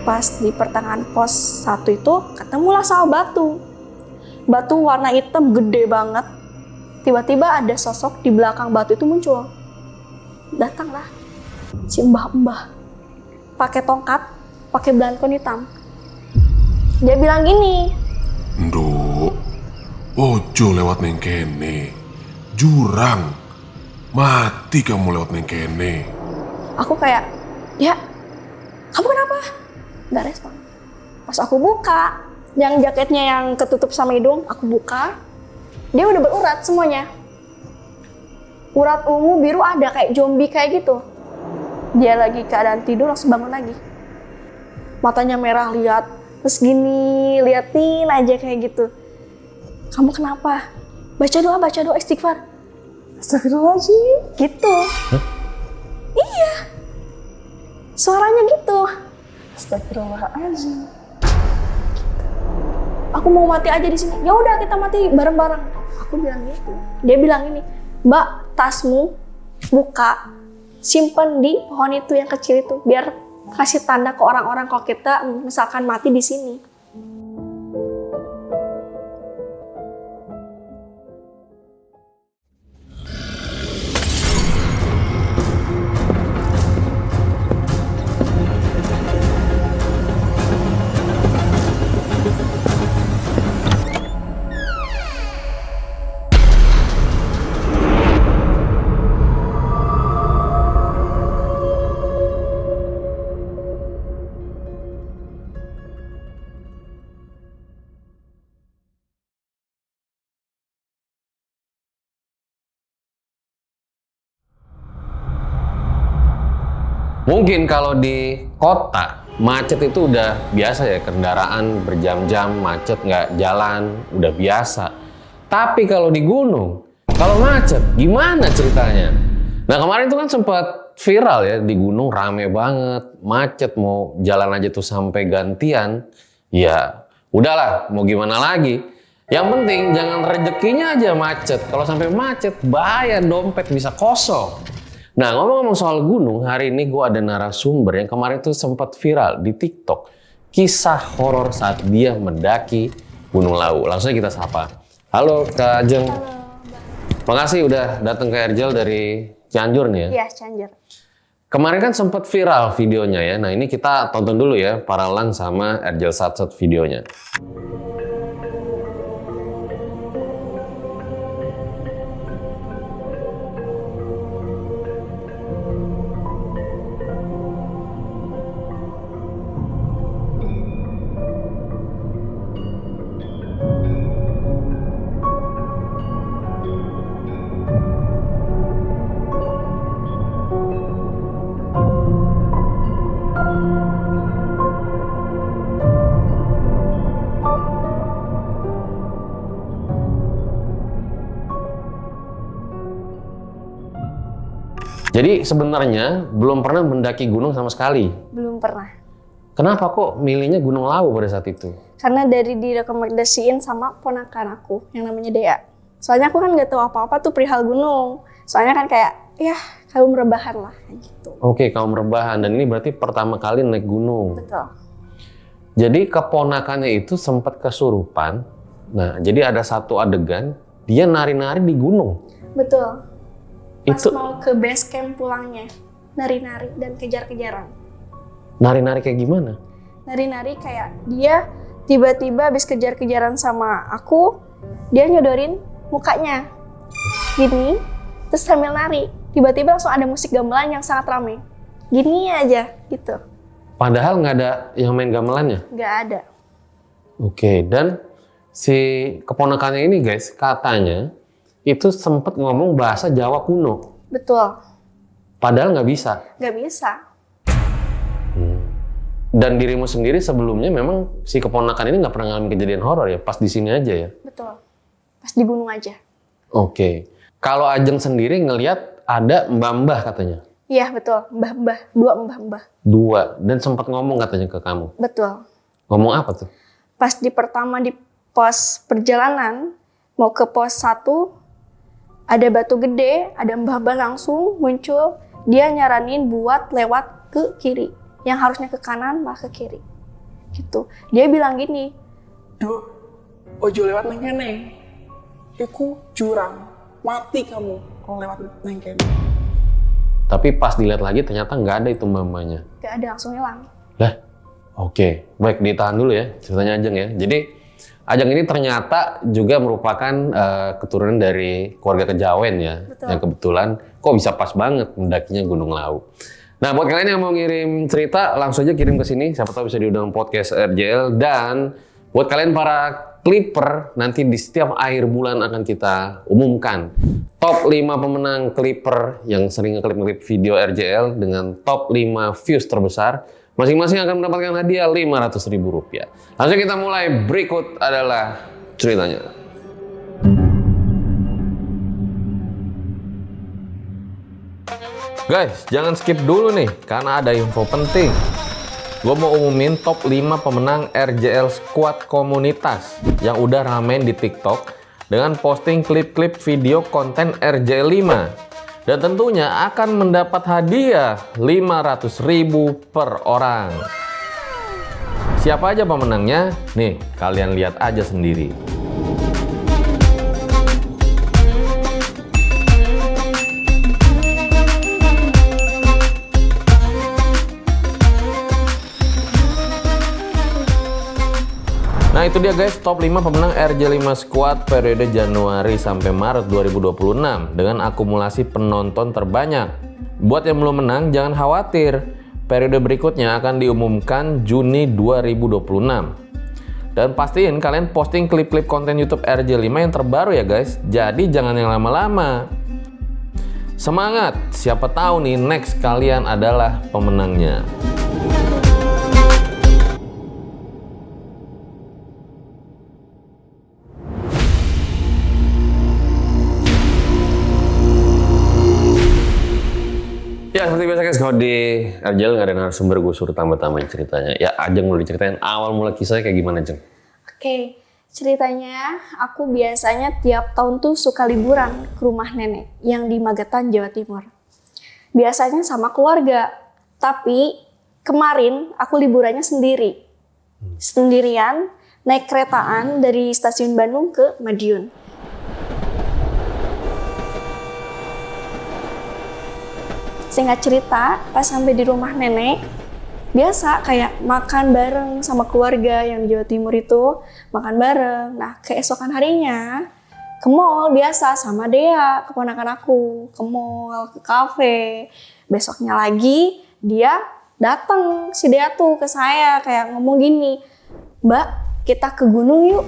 Pas di pertengahan pos 1 itu ketemulah sama batu. Batu warna hitam gede banget. Tiba-tiba ada sosok di belakang batu itu muncul. Datanglah si mbah-mbah pakai tongkat, pakai belangkon hitam. Dia bilang gini, "Nduk, ojo lewat neng kene. Jurang. Mati kamu lewat neng kene." aku kayak, ya, kamu kenapa? Gak respon. Pas aku buka, yang jaketnya yang ketutup sama hidung, aku buka, dia udah berurat semuanya. Urat ungu biru ada kayak zombie kayak gitu. Dia lagi keadaan tidur langsung bangun lagi. Matanya merah lihat, terus gini, liatin aja kayak gitu. Kamu kenapa? Baca doa istighfar. Astagfirullahaladzim. Gitu. Iya. Suaranya gitu. Astagfirullahaladzim. Aku mau mati aja di sini. Ya udah kita mati bareng-bareng. Aku bilang gitu. Dia bilang ini, "Mbak, tasmu buka, simpen di pohon itu yang kecil itu, biar kasih tanda ke orang-orang kalau kita misalkan mati di sini." Mungkin kalau di kota, macet itu udah biasa ya, kendaraan berjam-jam, macet nggak jalan, udah biasa. Tapi kalau di gunung, kalau macet, gimana ceritanya? Nah kemarin itu kan sempat viral ya, di gunung rame banget, macet, mau jalan aja tuh sampai gantian. Ya udahlah, mau gimana lagi. Yang penting jangan rezekinya aja macet, kalau sampai macet, bahaya dompet bisa kosong. Nah ngomong-ngomong soal gunung, hari ini gue ada narasumber yang kemarin tuh sempat viral di TikTok. Kisah horor saat dia mendaki Gunung Lawu. Langsung aja kita sapa. Halo Kak Ajeng. Halo. Makasih udah datang ke Erjel dari Cianjur nih ya. Iya, Cianjur. Kemarin kan sempat viral videonya ya. Nah ini kita tonton dulu ya, Paralang sama Erjel Satsat videonya. Jadi sebenarnya belum pernah mendaki gunung sama sekali. Belum pernah. Kenapa kok milihnya Gunung Lawu pada saat itu? Karena dari direkomendasiin sama ponakan aku yang namanya Dea. Soalnya aku kan nggak tahu apa-apa tuh perihal gunung. Soalnya kan kayak, ya kaum rebahan lah gitu. Oke, kaum rebahan. Dan ini berarti pertama kali naik gunung. Betul. Jadi keponakannya itu sempat kesurupan. Nah, jadi ada satu adegan, dia nari-nari di gunung. Betul. Pas Itu mau ke base camp pulangnya, nari-nari dan kejar-kejaran. nari-nari kayak gimana? Nari-nari kayak dia tiba-tiba habis kejar-kejaran sama aku, dia nyodorin mukanya gini, terus sambil nari. Tiba-tiba langsung ada musik gamelan yang sangat ramai. Gini aja gitu. Padahal nggak ada yang main gamelannya. Nggak ada. Oke, dan si keponakannya ini guys, katanya itu sempat ngomong bahasa Jawa kuno. Betul. Padahal nggak bisa. Nggak bisa. Dan dirimu sendiri sebelumnya memang si keponakan ini nggak pernah ngalamin kejadian horor ya, pas di sini aja ya? Betul. Pas di gunung aja. Oke. Kalau Ajeng sendiri ngelihat ada mbah-mbah katanya? Iya betul, mbah-mbah. Dua mbah-mbah. Dua. Dan sempat ngomong katanya ke kamu? Betul. Ngomong apa tuh? Pas pertama di pos perjalanan, mau ke pos 1, ada batu gede, ada mbah-mbah langsung muncul. Dia nyaranin buat lewat ke kiri. Yang harusnya ke kanan, malah ke kiri. gitu. Dia bilang gini, Duk, ojo lewat neng kene. Iku jurang, mati kamu kalau lewat neng kene. Tapi pas dilihat lagi ternyata nggak ada itu mamanya. gak ada, langsung hilang. Lah, oke. Baik, ditahan dulu ya ceritanya Ajeng ya. Jadi Ajeng ini ternyata juga merupakan keturunan dari keluarga kejawen ya. Betul. Yang kebetulan kok bisa pas banget mendakinya Gunung Lawu. Nah, buat kalian yang mau ngirim cerita, langsung aja kirim ke sini. Siapa tahu bisa diundang podcast RJL. Dan buat kalian para Clipper, nanti di setiap akhir bulan akan kita umumkan top 5 pemenang Clipper yang sering ngeklip video RJL dengan top 5 views terbesar. Masing-masing akan mendapatkan hadiah Rp500.000. Langsung kita mulai, berikut adalah ceritanya. Guys, jangan skip dulu nih, karena ada info penting. Gue mau umumin top 5 pemenang RJL Squad Komunitas yang udah ramen di TikTok dengan posting klip-klip video konten RJL 5. Dan tentunya akan mendapat hadiah Rp500.000 per orang. Siapa aja pemenangnya? Nih, kalian lihat aja sendiri. Nah itu dia guys, top 5 pemenang RJ5 Squad periode Januari sampai Maret 2026 dengan akumulasi penonton terbanyak. Buat yang belum menang jangan khawatir, periode berikutnya akan diumumkan Juni 2026. Dan pastiin kalian posting klip-klip konten YouTube RJ5 yang terbaru ya guys, jadi jangan yang lama-lama. Semangat, siapa tahu nih next kalian adalah pemenangnya. Ya seperti biasa guys, kalau di RJL nggak ada narasumber, gue suruh tambah-tambahin ceritanya. Ya Ajeng mulai diceritain awal mula kisahnya kayak gimana Jeng? Oke, ceritanya aku biasanya tiap tahun tuh suka liburan ke rumah nenek yang di Magetan, Jawa Timur. Biasanya sama keluarga, tapi kemarin aku liburannya sendiri. Sendirian, naik keretaan dari stasiun Bandung ke Madiun. Singkat cerita, pas sampai di rumah nenek, biasa kayak makan bareng sama keluarga yang di Jawa Timur itu, makan bareng. Nah, keesokan harinya ke mall biasa sama Dea, keponakan aku, ke mall, ke kafe. Besoknya lagi dia datang, si Dea tuh ke saya kayak ngomong gini, "Mbak, kita ke gunung yuk."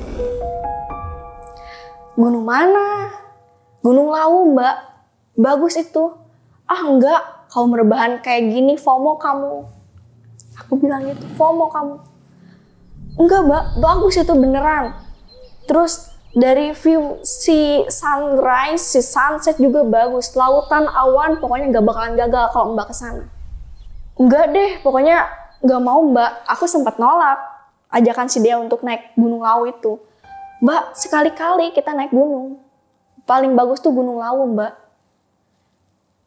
"Gunung mana?" "Gunung Lawu, Mbak. Bagus itu." "Ah enggak, kalau merebahan kayak gini FOMO kamu." Aku bilang gitu, FOMO kamu. "Enggak Mbak, bagus itu beneran. Terus dari view si sunrise, si sunset juga bagus. Lautan, awan, pokoknya gak bakalan gagal kalau Mbak kesana." "Enggak deh, pokoknya gak mau Mbak." Aku sempat nolak ajakan si Dea untuk naik Gunung Lawu itu. "Mbak, sekali-kali kita naik gunung. Paling bagus tuh Gunung Lawu Mbak.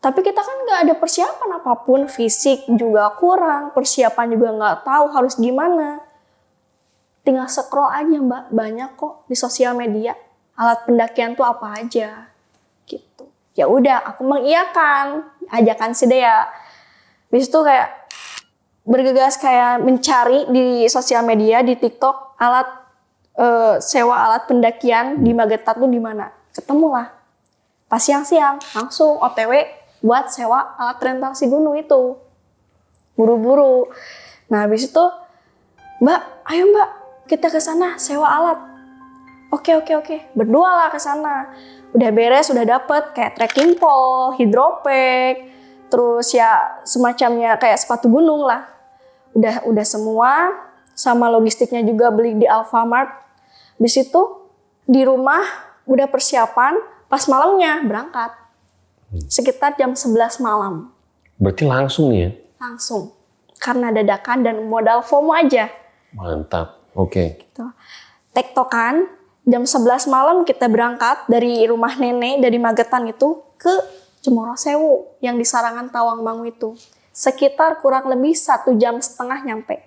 Tapi kita kan nggak ada persiapan apapun, fisik juga kurang, persiapan juga nggak tahu harus gimana. Tinggal scroll aja Mbak, banyak kok di sosial media. Alat pendakian tuh apa aja." Gitu. Ya udah, aku mengiyakan ajakan si Dea. Habis itu kayak bergegas kayak mencari di sosial media, di TikTok, sewa alat pendakian di Magetan tuh di mana. Ketemulah. Pas siang-siang, langsung OTW buat sewa alat rental si gunung itu. Buru-buru. Nah, habis itu, "Mbak, ayo Mbak, kita ke sana sewa alat." Oke. Berdua lah ke sana. Udah beres, udah dapet kayak trekking pole, hidropack, terus ya semacamnya kayak sepatu gunung lah. Udah semua, sama logistiknya juga beli di Alfamart. Habis itu di rumah udah persiapan, pas malamnya berangkat. Sekitar jam 11 malam. Berarti langsung nih ya? Langsung. Karena dadakan dan modal FOMO aja. Mantap, oke. Gitu. Tektokan, jam 11 malam kita berangkat dari rumah nenek, dari Magetan itu ke Cemoro Sewu yang di Sarangan Tawangmangu itu. Sekitar kurang lebih 1,5 jam nyampe.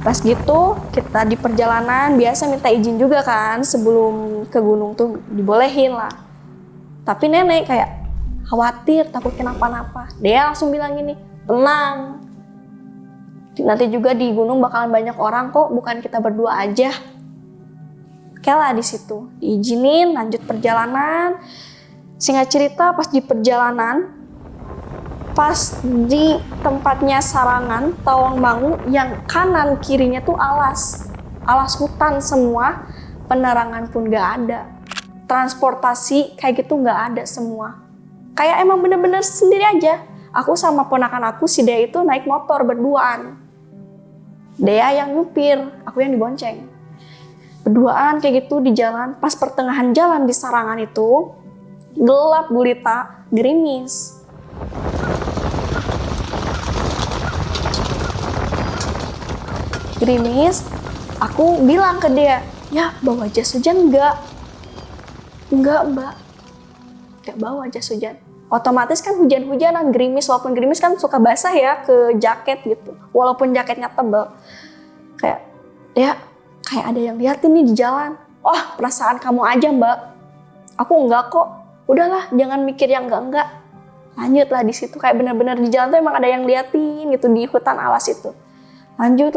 Pas gitu kita di perjalanan biasa minta izin juga kan sebelum ke gunung tuh dibolehin lah. Tapi nenek kayak khawatir takut kenapa-napa. Dia langsung bilang gini, tenang. Nanti juga di gunung bakalan banyak orang kok, bukan kita berdua aja. Oke lah di situ diizinin lanjut perjalanan. Singkat cerita pas di perjalanan, pas di tempatnya Sarangan, Tawangmangu yang kanan kirinya tuh alas hutan semua, penerangan pun gak ada, transportasi kayak gitu gak ada semua, kayak emang bener-bener sendiri aja. Aku sama ponakan aku si Dea itu naik motor berduaan, Dea yang nyupir, aku yang dibonceng, berduaan kayak gitu di jalan. Pas pertengahan jalan di Sarangan itu gelap gulita, gerimis. Gerimis, aku bilang ke dia, ya bawa jas hujan enggak? Enggak mbak, enggak bawa jas hujan. Otomatis kan hujan-hujanan, gerimis, walaupun gerimis kan suka basah ya ke jaket gitu. Walaupun jaketnya tebal. Kayak, ya kayak ada yang liatin nih di jalan. Oh perasaan kamu aja mbak, aku enggak kok. Udahlah jangan mikir yang enggak-enggak. Lanjutlah di situ kayak bener-bener di jalan tuh emang ada yang liatin gitu di hutan alas itu. Lanjut.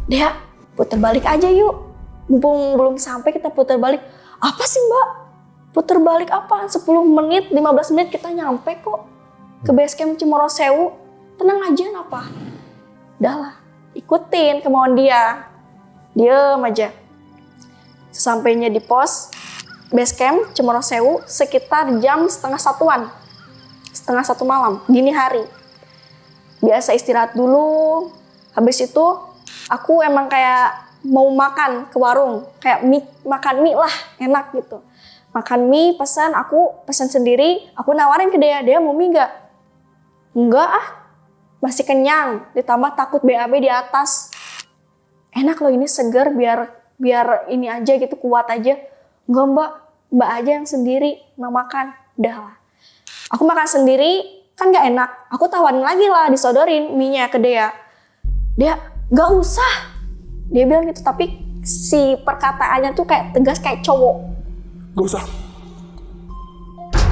Dia putar balik aja yuk. Mumpung belum sampai kita putar balik. Apa sih mbak? Putar balik apa? 10 menit, 15 menit kita nyampe kok. Ke base camp Cemorosewu. Tenang aja kenapa? Udahlah, ikutin kemauan dia. Diem aja. Sesampainya di pos base camp Cemorosewu sekitar jam setengah 1-an. Setengah 1 malam, dini hari. Biasa istirahat dulu. Habis itu aku emang kayak mau makan ke warung, kayak makan mie lah, enak gitu. Makan mie, aku pesan sendiri, aku nawarin ke dia mau mie nggak? Enggak ah, masih kenyang, ditambah takut BAB di atas. Enak loh ini seger, biar ini aja gitu, kuat aja. Enggak mbak aja yang sendiri mau makan, udah lah. Aku makan sendiri, kan nggak enak, aku tawarin lagi lah, disodorin mie-nya ke dia. Dia gak usah, dia bilang gitu, tapi si perkataannya tuh kayak tegas kayak cowok. Gak usah.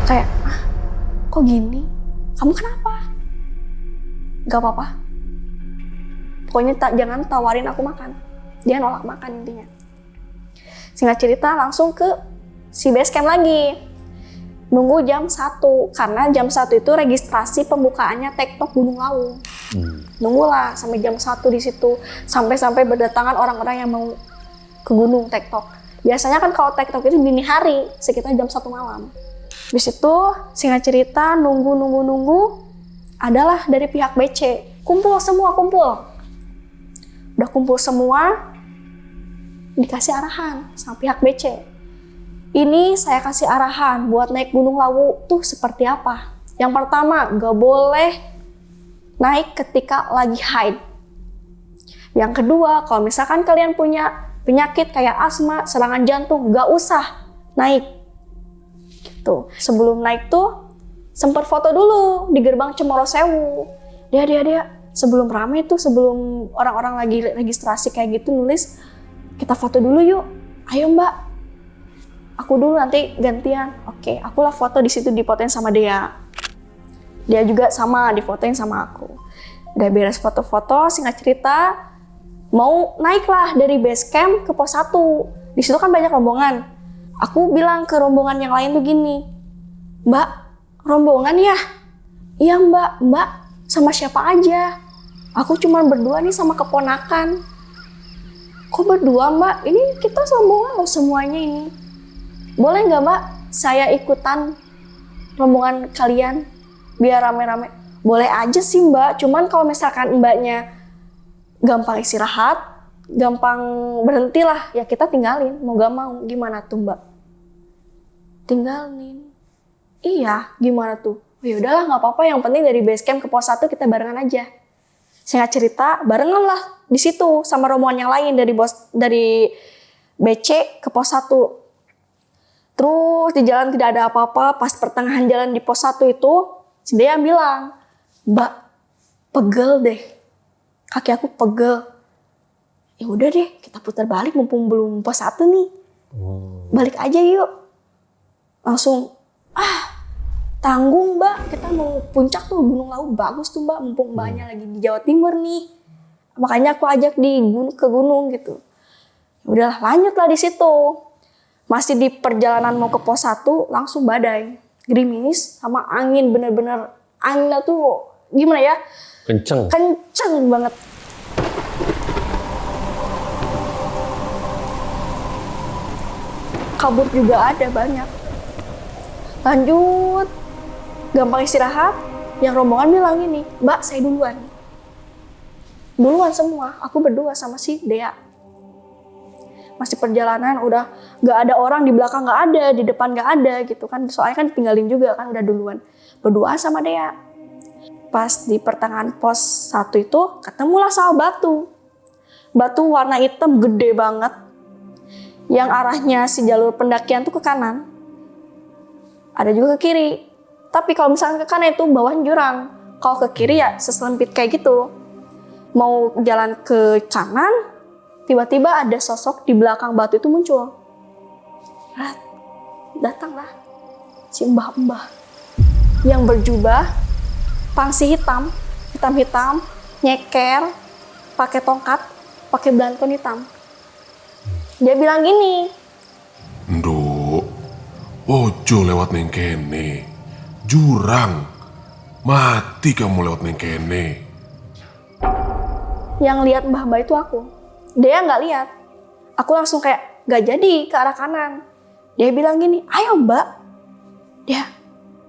Kayak, kok gini? Kamu kenapa? Gak apa-apa. Pokoknya jangan tawarin aku makan. Dia nolak makan intinya. Singkat cerita langsung ke si base camp lagi. Nunggu jam 1, karena jam 1 itu registrasi pembukaannya TikTok Gunung Lawu. Nunggulah sampai jam 1 di situ, sampai berdatangan orang-orang yang mau ke gunung TikTok. Biasanya kan kalau TikTok itu dini hari, sekitar jam 1 malam. Habis itu, singkat cerita, nunggu, adalah dari pihak BC. Kumpul. Udah kumpul semua, dikasih arahan sama pihak BC. Ini saya kasih arahan buat naik Gunung Lawu tuh seperti apa. Yang pertama, gak boleh naik ketika lagi haid. Yang kedua, kalau misalkan kalian punya penyakit kayak asma, serangan jantung, gak usah naik. Gitu. Sebelum naik tuh, sempat foto dulu di gerbang Cemorosewu. Dia, sebelum rame tuh, sebelum orang-orang lagi registrasi kayak gitu nulis, kita foto dulu yuk. Ayo mbak. Aku dulu nanti gantian. Oke, akulah foto di situ, difotoin sama dia. Dia juga sama difotoin sama aku. Udah beres foto-foto, singkat cerita mau naik lah dari base camp ke pos 1. Di situ kan banyak rombongan. Aku bilang ke rombongan yang lain tuh gini, "Mbak, rombongan ya?" "Iya, Mbak. Mbak sama siapa aja?" "Aku cuma berdua nih sama keponakan." "Kok berdua, Mbak? Ini kita rombongan loh semuanya ini." "Boleh nggak mbak, saya ikutan rombongan kalian biar rame-rame?" "Boleh aja sih mbak, cuman kalau misalkan mbaknya gampang istirahat, gampang berhenti lah, ya kita tinggalin, mau gak mau." "Gimana tuh mbak?" "Tinggalin." "Iya, gimana tuh?" "Oh, ya udahlah nggak apa-apa, yang penting dari base camp ke pos 1 kita barengan aja." Singkat cerita, barengan lah di situ sama rombongan yang lain dari BC ke pos 1. Terus di jalan tidak ada apa-apa, pas pertengahan jalan di pos 1 itu, si Dea bilang, "Mbak, pegel deh. Kaki aku pegel." ya udah deh kita putar balik mumpung belum pos 1 nih. Balik aja yuk. Langsung, tanggung mbak, kita mau puncak tuh Gunung Lawu bagus tuh mbak, mumpung mbaknya lagi di Jawa Timur nih. Makanya aku ajak ke gunung gitu. Udahlah lanjutlah di situ. Masih di perjalanan mau ke pos 1 langsung badai, gerimis sama angin, bener-bener anginnya tuh gimana ya? Kenceng banget. Kabut juga ada banyak. Lanjut, gampang istirahat. Yang rombongan bilang gini, mbak saya duluan. Duluan semua, aku berdua sama si Dea. Masih perjalanan, udah gak ada orang, di belakang gak ada, di depan gak ada gitu kan. Soalnya kan tinggalin juga kan, udah duluan. Berdua sama Dea. Pas di pertengahan pos 1 itu, ketemulah sama batu. Batu warna hitam gede banget. Yang arahnya si jalur pendakian tuh ke kanan. Ada juga ke kiri. Tapi kalau misalnya ke kanan itu bawahnya jurang. Kalau ke kiri ya seselempit kayak gitu. Mau jalan ke kanan, tiba-tiba ada sosok di belakang batu itu muncul. Datanglah si mbah-mbah yang berjubah, pangsi hitam, nyeker, pakai tongkat, pakai belangkon hitam. Dia bilang gini, Nduk, ojo lewat neng kene. Jurang. Mati kamu lewat neng kene. yang lihat mbah-mbah itu aku. Dia nggak lihat. Aku langsung kayak nggak jadi ke arah kanan. Dia bilang gini, ayo mbak. Dia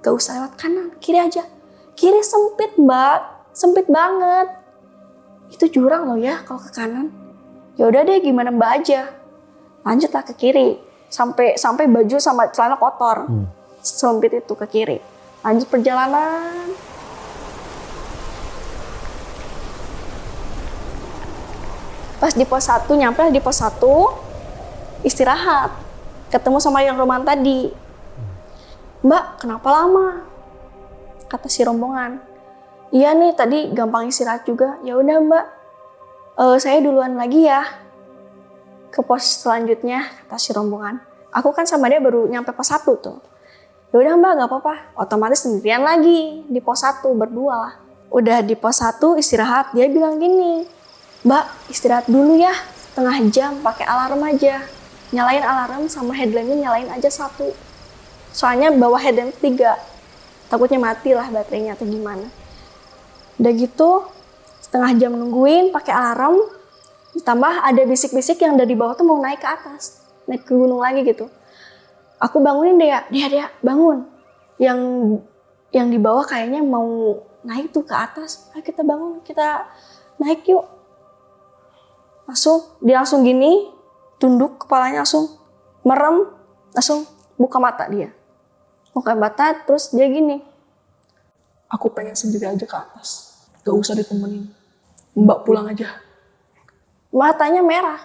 gak usah lewat kanan, kiri aja. Kiri sempit mbak, sempit banget. Itu jurang loh ya kalau ke kanan. Ya udah deh gimana mbak aja. Lanjutlah ke kiri. Sampai baju sama celana kotor. Sempit itu ke kiri. Lanjut perjalanan. Pas di pos 1, nyampe di pos 1, istirahat. Ketemu sama yang rombongan tadi. Mbak, kenapa lama? Kata si rombongan. Iya nih, tadi gampang istirahat juga. Ya udah mbak, saya duluan lagi ya. Ke pos selanjutnya, kata si rombongan. Aku kan sama dia baru nyampe pos 1 tuh. Ya udah mbak, gak apa-apa. Otomatis sendirian lagi di pos 1, berdua lah. Udah di pos 1 istirahat, dia bilang gini, mbak istirahat dulu ya, setengah jam pakai alarm aja. Nyalain alarm sama headlampnya nyalain aja 1. Soalnya bawa headlamp 3. Takutnya mati lah baterainya atau gimana. Udah gitu, setengah jam nungguin pakai alarm. Ditambah ada bisik-bisik yang dari bawah tuh mau naik ke atas. Naik ke gunung lagi gitu. Aku bangunin dia bangun. Yang di bawah kayaknya mau naik tuh ke atas. Ayo kita bangun, kita naik yuk. Dia langsung gini, tunduk kepalanya langsung, merem, langsung buka mata dia. Buka mata, terus dia gini. Aku pengen sendiri aja ke atas. Gak usah ditemenin. Mbak pulang aja. Matanya merah.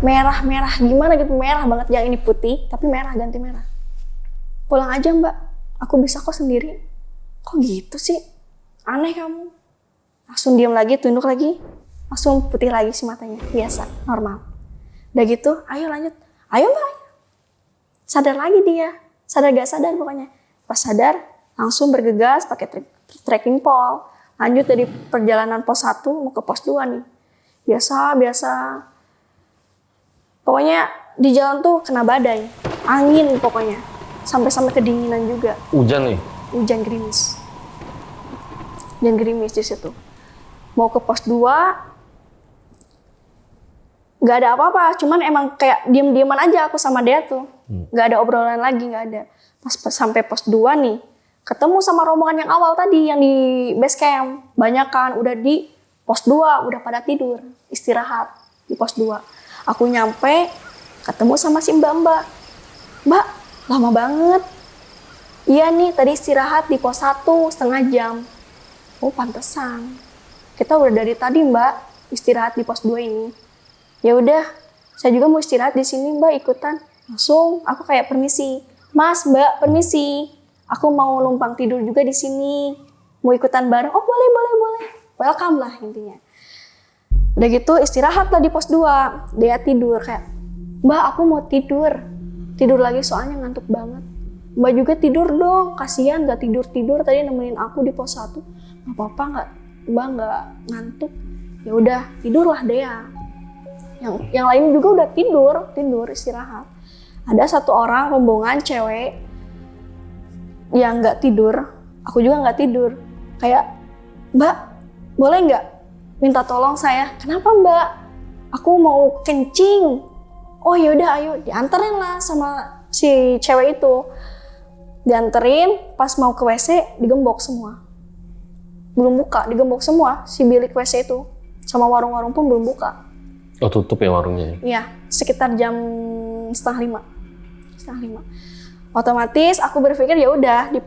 Merah gimana gitu, merah banget. Yang ini putih, tapi merah, ganti merah. Pulang aja mbak, aku bisa kok sendiri. Kok gitu sih? Aneh kamu. Langsung diam lagi, tunduk lagi. Langsung putih lagi si matanya, biasa, normal. Udah gitu, ayo lanjut. Ayo mbak. Sadar lagi dia. Sadar gak sadar pokoknya. Pas sadar, langsung bergegas pakai trekking pole. Lanjut dari perjalanan pos 1 mau ke pos 2 nih. Biasa. Pokoknya di jalan tuh kena badai. Angin pokoknya. Sampai kedinginan juga. Hujan nih? Hujan gerimis. Hujan gerimis di situ. Mau ke pos 2, gak ada apa-apa, cuman emang kayak diem-dieman aja aku sama dia tuh. Gak ada obrolan lagi, gak ada. Pas sampai pos 2 nih, ketemu sama rombongan yang awal tadi, yang di base camp. Banyak kan, udah di pos 2, udah pada tidur, istirahat di pos 2. Aku nyampe, ketemu sama si mbak-mbak. Mbak, lama banget. Iya nih, tadi istirahat di pos 1, setengah jam. Oh, pantesan. Kita udah dari tadi mbak, istirahat di pos 2 ini. Ya udah, saya juga mau istirahat di sini mbak, ikutan. Langsung aku kayak permisi. Mas, mbak, permisi. Aku mau numpang tidur juga di sini. Mau ikutan bareng? Oh boleh. Welcome lah intinya. Udah gitu istirahat lah di pos 2. Dia tidur kayak, Mbak aku mau tidur. Tidur lagi soalnya ngantuk banget. Mbak juga tidur dong, kasihan gak tidur-tidur tadi nemenin aku di pos 1. Gak apa-apa nggak, Mbak nggak ngantuk. Ya udah tidurlah dia. Yang lain juga udah tidur istirahat. Ada satu orang rombongan cewek yang nggak tidur, aku juga nggak tidur. Kayak, Mbak, boleh nggak minta tolong saya? Kenapa Mbak? Aku mau kencing. Oh yaudah ayo, dianterin lah sama si cewek itu. Dianterin, pas mau ke WC digembok semua. Belum buka, digembok semua si bilik WC itu. Sama warung-warung pun belum buka. Oh tutup ya warungnya? Iya, sekitar jam 4:30. Otomatis aku berpikir ya udah di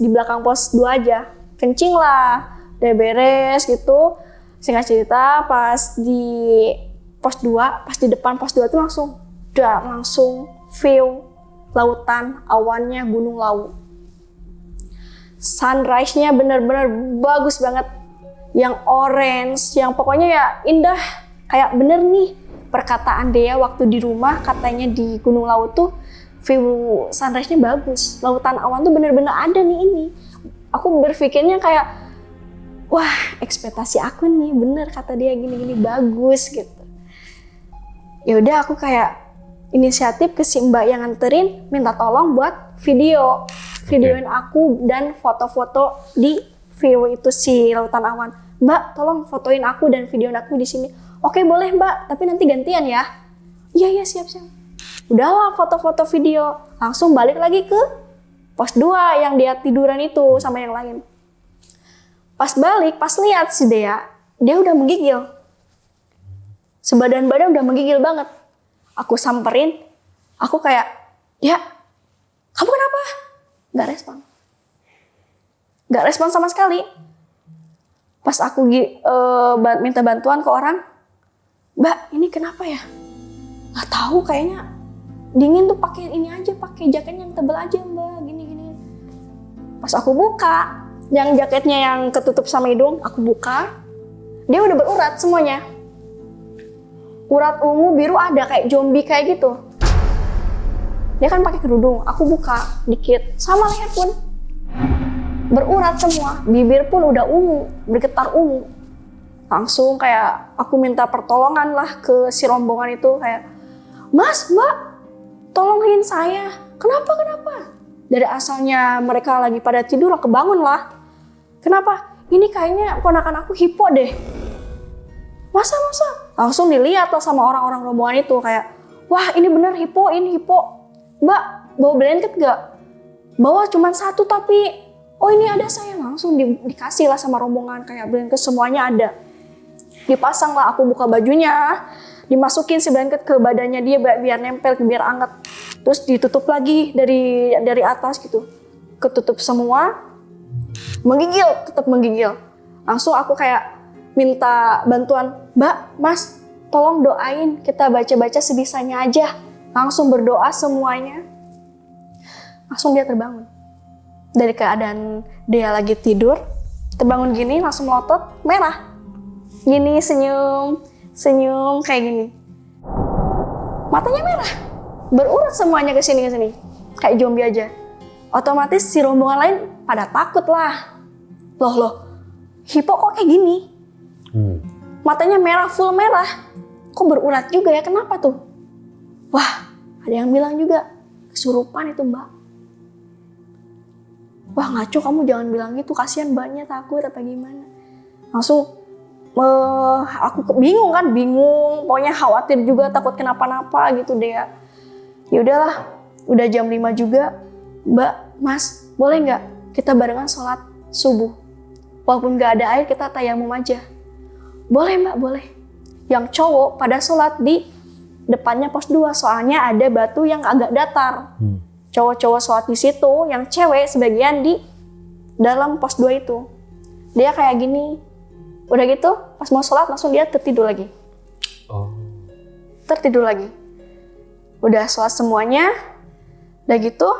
belakang pos 2 aja. Kencing lah, udah beres gitu. Singkat cerita pas di pos 2, pas di depan pos 2 tuh langsung view lautan, awannya Gunung Lawu. Sunrise-nya bener-bener bagus banget. Yang orange, yang pokoknya ya indah. Kayak bener nih perkataan dia waktu di rumah, katanya di Gunung Lawu tuh view sunrise-nya bagus. Lautan awan tuh bener-bener ada nih ini. Aku berpikirnya kayak, wah ekspektasi aku nih bener kata dia gini-gini bagus gitu. Ya udah aku kayak inisiatif ke si Mbak yang nganterin, minta tolong buat videoin aku dan foto-foto di view itu si lautan awan. Mbak tolong fotoin aku dan videoin aku di sini. Oke boleh Mbak, tapi nanti gantian ya. Iya siap. Udahlah foto-foto video, langsung balik lagi ke pos 2 yang dia tiduran itu sama yang lain. Pas balik, pas lihat si dia udah menggigil. Sebadan-badan udah menggigil banget. Aku samperin, aku kayak, ya kamu kenapa? Gak respon sama sekali. Pas aku minta bantuan ke orang, Mbak ini kenapa ya? Gak tahu kayaknya dingin tuh pakai ini aja, pakai jaketnya yang tebel aja Mbak, gini. Pas aku buka, yang jaketnya yang ketutup sama hidung, aku buka, dia udah berurat semuanya. Urat ungu biru ada kayak zombie kayak gitu. Dia kan pakai kerudung, aku buka dikit, sama leher pun berurat semua, bibir pun udah ungu, bergetar ungu. Langsung kayak aku minta pertolongan lah ke si rombongan itu kayak, Mas, Mbak, tolongin saya. Kenapa? Dari asalnya mereka lagi pada tidur, kebangun lah. Kenapa? Ini kayaknya ponakan aku hipo deh. Masa? Langsung dilihat lah sama orang-orang rombongan itu kayak, wah ini bener hipo. Mbak, bawa blanket gak? Bawa cuma 1 tapi, oh ini ada saya. Langsung dikasih lah sama rombongan kayak blanket semuanya ada. Dipasang lah, aku buka bajunya, dimasukin si blanket ke badannya dia biar nempel, biar anget. Terus ditutup lagi dari atas gitu. Ketutup semua, tetap menggigil. Langsung aku kayak minta bantuan, Mbak, Mas, tolong doain, kita baca-baca sebisanya aja. Langsung berdoa semuanya. Langsung dia terbangun. Dari keadaan dia lagi tidur, terbangun gini, langsung melotot, merah. Gini, senyum kayak gini. Matanya merah, berurat semuanya ke sini, kayak zombie aja. Otomatis si rombongan lain pada takut lah. Loh, hipo kok kayak gini? Matanya merah, full merah. Kok berurat juga ya, kenapa tuh? Wah, ada yang bilang juga, kesurupan itu Mbak. Wah ngaco, kamu jangan bilang gitu, kasihan Mbaknya takut apa gimana. Langsung aku bingung, pokoknya khawatir juga, takut kenapa-napa gitu deh ya. Ya udahlah, udah jam 5 juga, Mbak, Mas, boleh nggak kita barengan sholat subuh? Walaupun nggak ada air, kita tayamum aja. Boleh Mbak, boleh. Yang cowok pada sholat di depannya pos 2, soalnya ada batu yang agak datar. Cowok-cowok sholat di situ, yang cewek sebagian di dalam pos 2 itu. Dia kayak gini. Udah gitu, pas mau sholat langsung dia tertidur lagi. Tertidur lagi. Udah sholat semuanya. Udah gitu,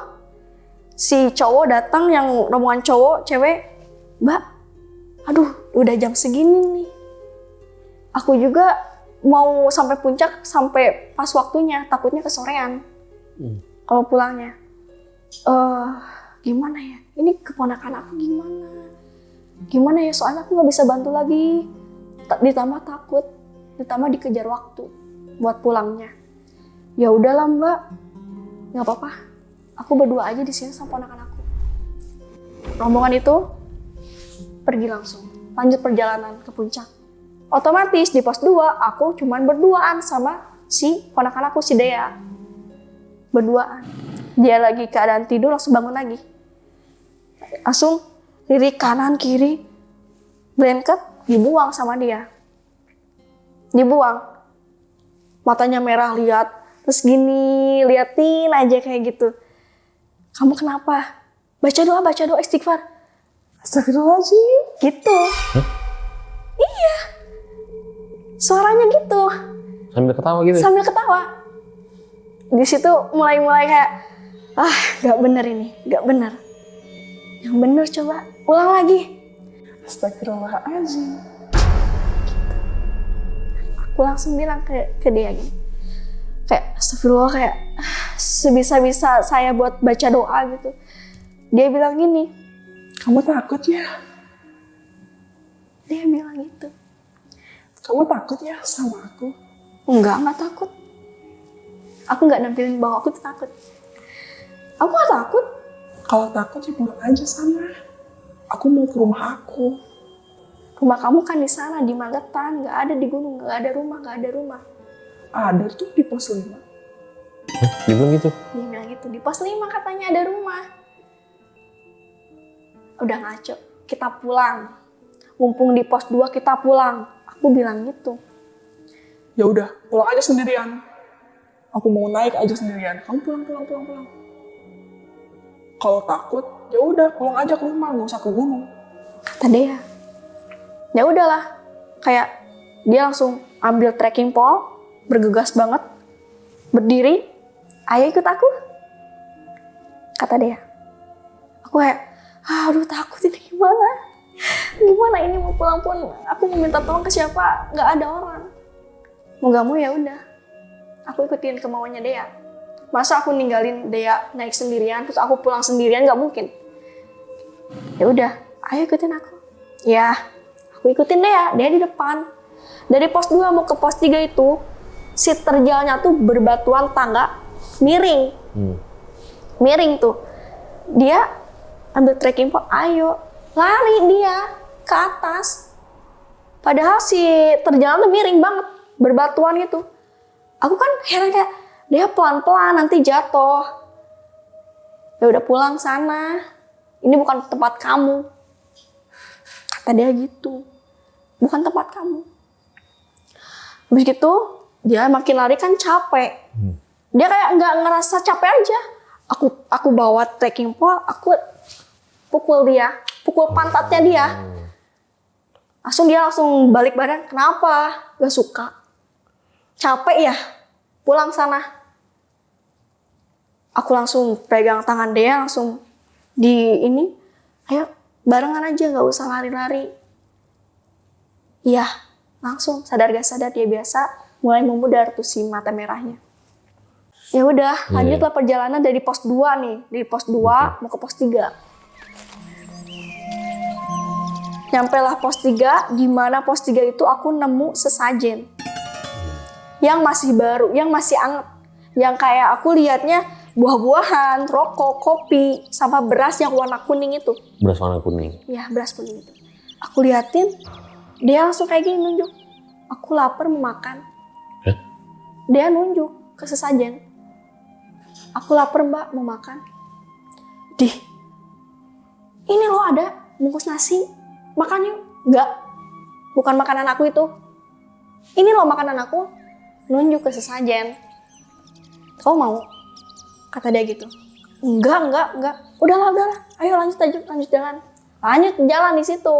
si cowok datang, yang rombongan cowok, cewek, Mbak, aduh udah jam segini nih. Aku juga mau sampai puncak sampai pas waktunya, takutnya kesorean kalau pulangnya. Gimana ya? Ini keponakan aku gimana? Gimana ya? Soalnya aku nggak bisa bantu lagi. Ditambah takut, ditambah dikejar waktu buat pulangnya. Ya udahlah Mbak, nggak apa-apa. Aku berdua aja di sini sama ponakan aku. Rombongan itu pergi langsung, lanjut perjalanan ke puncak. Otomatis di pos 2 aku cuman berduaan sama si ponakan aku, si Dea. Berduaan. Dia lagi keadaan tidur langsung bangun lagi. Langsung lirik kanan kiri, blanket dibuang sama dia. Dibuang. Matanya merah lihat, terus gini liatin aja kayak gitu. Kamu kenapa? Baca doa istighfar. Astagfirullahaladzim. Gitu. Iya. Suaranya gitu. Sambil ketawa gitu. Sambil ketawa. Di situ mulai kayak, nggak bener ini, nggak bener. Yang bener coba, ulang lagi. Astagfirullahaladzim. Aku langsung bilang ke dia gini. Kayak astagfirullah, kayak sebisa-bisa saya buat baca doa gitu. Dia bilang gini. Kamu takut ya? Dia bilang gitu. Kamu takut ya sama aku? Enggak takut. Aku nggak nampilin bahwa aku tuh takut. Aku nggak takut. Kalau takut ya pulang aja sana. Aku mau ke rumah aku. Rumah kamu kan di sana, di Magetan. Nggak ada di gunung, nggak ada rumah. Ada tuh di pos 5. Dia bilang gitu? Dia bilang gitu. Di pos 5 katanya ada rumah. Udah ngaco. Kita pulang. Mumpung di pos 2 kita pulang. Aku bilang gitu. Ya udah, pulang aja sendirian. Aku mau naik aja sendirian. Kamu pulang. Kalau takut, ya udah pulang aja ke rumah, nggak usah ke gunung. Kata dia. Ya udahlah. Kayak dia langsung ambil trekking pole, bergegas banget, berdiri. Ayo ikut aku. Kata dia. Aku kayak, aduh takut ini gimana? Gimana ini mau pulang pun aku mau minta tolong ke siapa? Nggak ada orang. Mau gak mau ya udah. Aku ikutin kemauannya Dea. Masa aku ninggalin Dea naik sendirian terus aku pulang sendirian, nggak mungkin. Ya udah, ayo ikutin aku. Ya, aku ikutin Dea di depan. Dari pos 2 mau ke pos 3 itu si terjalnya tuh berbatuan tangga miring. Miring tuh. Dia ambil trekking pole, ayo lari dia ke atas. Padahal si terjalan tuh miring banget, berbatuan gitu. Aku kan heran kayak, dia pelan-pelan nanti jatuh. Ya udah pulang sana. Ini bukan tempat kamu. Kata dia gitu. Bukan tempat kamu. Habis gitu, dia makin lari kan capek. Dia kayak nggak ngerasa capek aja. Aku bawa trekking pole, aku pukul pantatnya dia. Dia langsung balik badan. Kenapa? Gak suka. Capek ya? Pulang sana. Aku langsung pegang tangan dia, langsung ayo barengan aja, gak usah lari-lari. Iya, langsung sadar gak sadar dia biasa mulai memudar tuh si mata merahnya. Ya udah, lanjutlah perjalanan dari pos 2 nih. Dari pos 2 mau ke pos 3. Nyampelah pos 3, di mana pos 3 itu aku nemu sesajen. Yang masih baru, yang masih anget. Yang kayak aku lihatnya buah-buahan, rokok, kopi, sama beras yang warna kuning itu. Beras warna kuning? Iya, beras kuning itu. Aku liatin, dia langsung kayak gini nunjuk. Aku lapar mau makan. Dia nunjuk ke sesajen. Aku lapar mbak, mau makan. Ini loh ada bungkus nasi. Makan yuk. Enggak. Bukan makanan aku itu. Ini loh makanan aku. Nunjuk ke sesajen. Kau mau? Kata dia gitu. Enggak. Udahlah. Ayo lanjut jalan. Lanjut jalan di situ.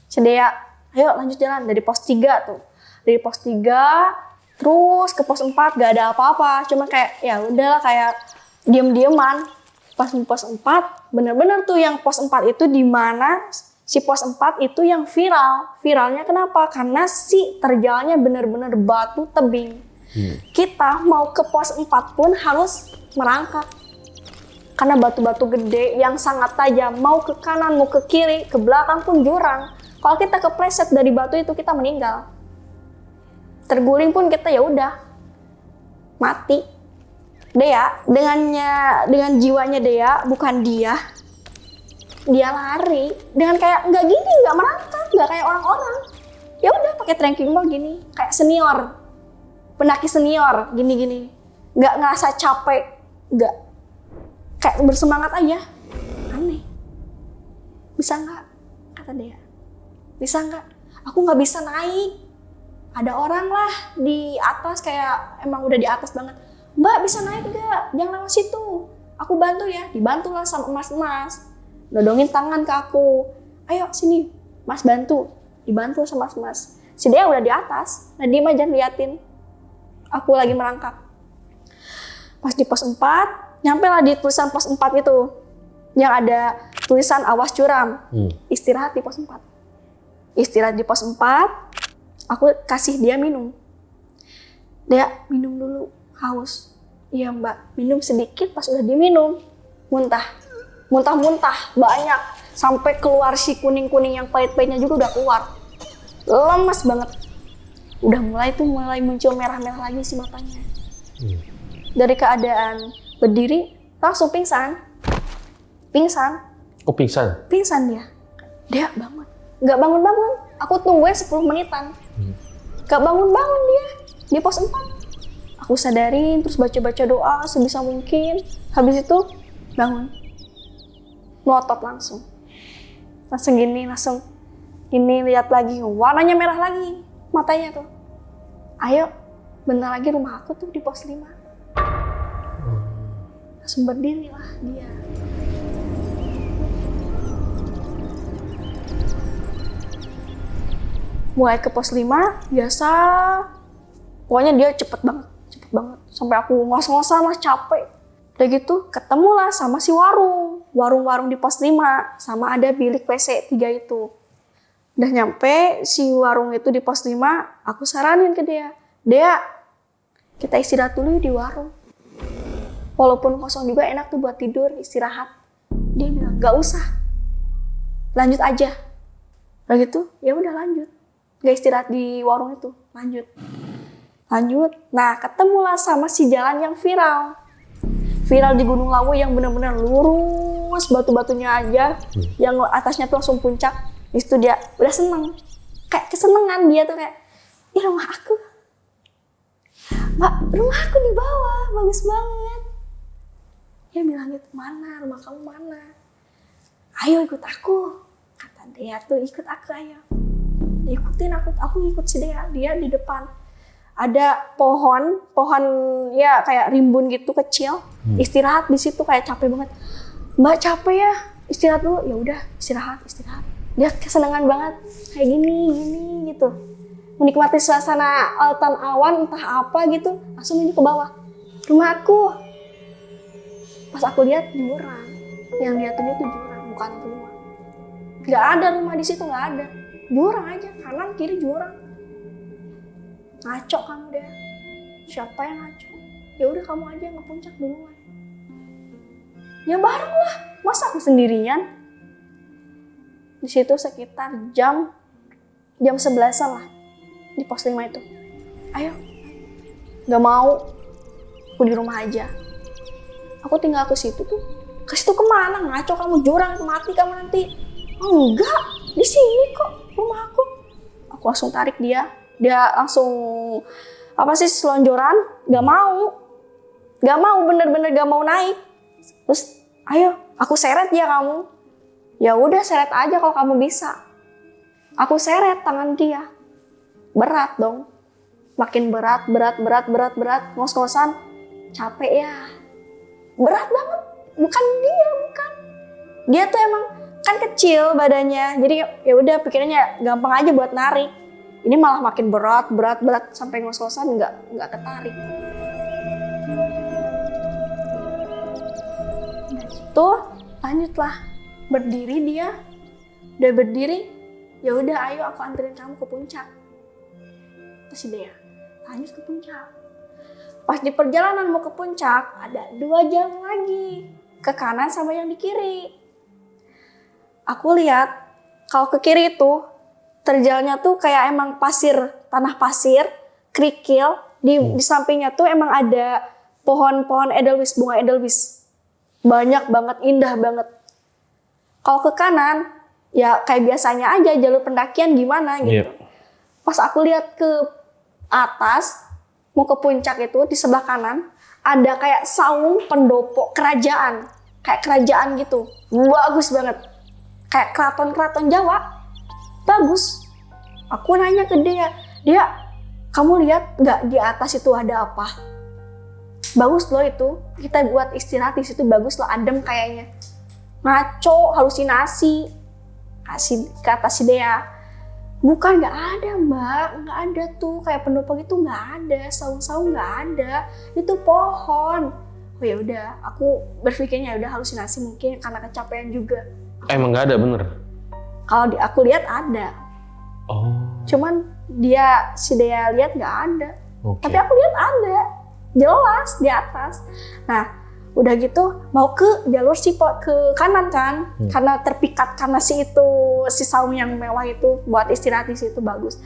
Sedia. Ayo lanjut jalan. Dari pos 3 tuh. Dari pos 3 terus ke pos 4 gak ada apa-apa. Cuma kayak ya udahlah kayak diem-dieman. Pas pos 4 bener-bener tuh yang pos 4 itu di mana Si pos 4 itu yang viral. Viralnya kenapa? Karena si terjalnya benar-benar batu tebing. Kita mau ke pos 4 pun harus merangkak. Karena batu-batu gede yang sangat tajam. Mau ke kanan, mau ke kiri, ke belakang pun jurang. Kalau kita kepleset dari batu itu kita meninggal. Terguling pun kita ya udah mati. Dea dengan jiwanya Dea, bukan dia lari dengan kayak nggak gini, nggak merangkak, nggak kayak orang-orang. Ya udah pakai trekking ball gini, kayak senior, pendaki senior gini-gini, nggak ngerasa capek, nggak, kayak bersemangat aja. Aneh. Bisa nggak? Kata Dea. Bisa nggak? Aku nggak bisa naik. Ada orang lah di atas, kayak emang udah di atas banget. Mbak bisa naik nggak? Jangan lewat situ. Aku bantu ya. Dibantulah sama emas-emas. Dodongin tangan ke aku. Ayo sini, Mas bantu. Dibantu sama Mas. Si Dea udah di atas. Nah diem aja liatin. Aku lagi merangkak. Pas di pos 4, nyampe lah di tulisan pos 4 itu. Yang ada tulisan awas curam. Istirahat di pos 4. Istirahat di pos 4. Aku kasih dia minum. Dia minum dulu, haus. Iya mbak, minum sedikit, pas udah diminum, muntah. Muntah-muntah, banyak. Sampai keluar si kuning-kuning yang pahit-pahitnya juga udah keluar. Lemes banget. Udah mulai muncul merah-merah lagi si matanya. Dari keadaan berdiri, langsung pingsan. Pingsan. Kok pingsan? Pingsan dia. Dia bangun. Nggak bangun-bangun. Aku tungguin 10 menitan. Nggak bangun-bangun dia. Di pos 4. Aku sadarin, terus baca-baca doa sebisa mungkin. Habis itu, bangun. Melotot langsung. Langsung gini, lihat lagi. Warnanya merah lagi. Matanya tuh. Ayo, bentar lagi rumah aku tuh di pos 5. Langsung berdiri lah dia. Mulai ke pos 5, biasa. Pokoknya dia cepet banget. Sampai aku ngos-ngosan lah, capek. Udah gitu, ketemulah sama si warung di pos 5. Sama ada bilik WC 3 itu. Udah nyampe, si warung itu di pos 5, aku saranin ke dia. Dea, kita istirahat dulu di warung. Walaupun kosong juga enak tuh buat tidur, istirahat. Dia bilang, gak usah. Lanjut aja. Udah gitu, ya udah lanjut. Gak istirahat di warung itu, lanjut. Nah ketemulah sama si jalan yang viral di Gunung Lawu yang benar-benar lurus, batu-batunya aja, yang atasnya tuh langsung puncak. Di situ dia udah seneng, kayak kesenengan dia tuh kayak, ih rumah aku, mbak rumah aku di bawah, bagus banget. Dia bilang gitu, mana rumah kamu mana? Ayo ikut aku, kata dia tuh, ikut aku ayo. Ikutin aku ngikut si dia di depan. Ada pohon ya kayak rimbun gitu kecil. Istirahat di situ kayak capek banget. Mbak capek ya, istirahat dulu. Ya udah, istirahat. Dia kesenangan banget kayak gini gitu. Menikmati suasana lautan awan entah apa gitu, langsung menuju ke bawah. Rumah aku. Pas aku lihat jurang. Yang dia tuju itu jurang, bukan rumah. Gak ada rumah di situ, gak ada. Jurang aja, kanan kiri jurang. Ngaco kamu deh. Siapa yang ngaco? Ya udah kamu aja yang ke puncak duluan. Ya bareng lah. Masa aku sendirian? Di situ sekitar jam 11-an lah di pos 5 itu. Ayo. Gak mau. Aku di rumah aja. Aku tinggal ke situ tuh. Ke situ kemana? Ngaco kamu, jurang, mati kamu nanti. Oh enggak, di sini kok rumah aku. Aku langsung tarik dia. Dia langsung selonjoran, gak mau bener-bener gak mau naik. Terus ayo aku seret ya kamu. Ya udah seret aja kalau kamu bisa. Aku seret tangan dia, berat dong, makin berat, ngos-ngosan, capek ya, berat banget. Bukan dia tuh emang kan kecil badannya, jadi ya udah pikirannya gampang aja buat narik. Ini malah makin berat sampai ngos-ngosan nggak ketarik. Nah itu lanjutlah berdiri dia Udah berdiri, ya udah ayo aku anterin kamu ke puncak. Terus dia lanjut ke puncak. Pas di perjalanan mau ke puncak, ada 2 jalan lagi. Ke kanan sama yang di kiri. Aku lihat, kalau ke kiri itu, terjalnya tuh kayak emang pasir, tanah pasir, kerikil. Di sampingnya tuh emang ada pohon-pohon edelweiss, bunga edelweiss. Banyak banget, indah banget. Kalau ke kanan, ya kayak biasanya aja jalur pendakian gimana gitu. Pas aku lihat ke atas, mau ke puncak itu di sebelah kanan ada kayak saung pendopo kerajaan, kayak kerajaan gitu, bagus banget, kayak keraton Jawa, bagus. Aku nanya ke dia, kamu lihat nggak di atas itu ada apa? Bagus loh itu, kita buat istirahat di situ bagus loh, adem kayaknya. Ngaco, halusinasi, kasih kata si Dea. Bukan, nggak ada mbak, nggak ada tuh kayak pendopo gitu, nggak ada, saung-saung nggak ada, itu pohon. Oh ya udah, aku berpikirnya udah halusinasi mungkin karena kecapean juga. Emang nggak ada bener? Kalau aku lihat ada, cuman si Dea lihat nggak ada, tapi aku lihat ada, jelas di atas. Nah udah gitu mau ke jalur ke kanan kan, karena terpikat karena si saung yang mewah itu buat istirahat di situ bagus.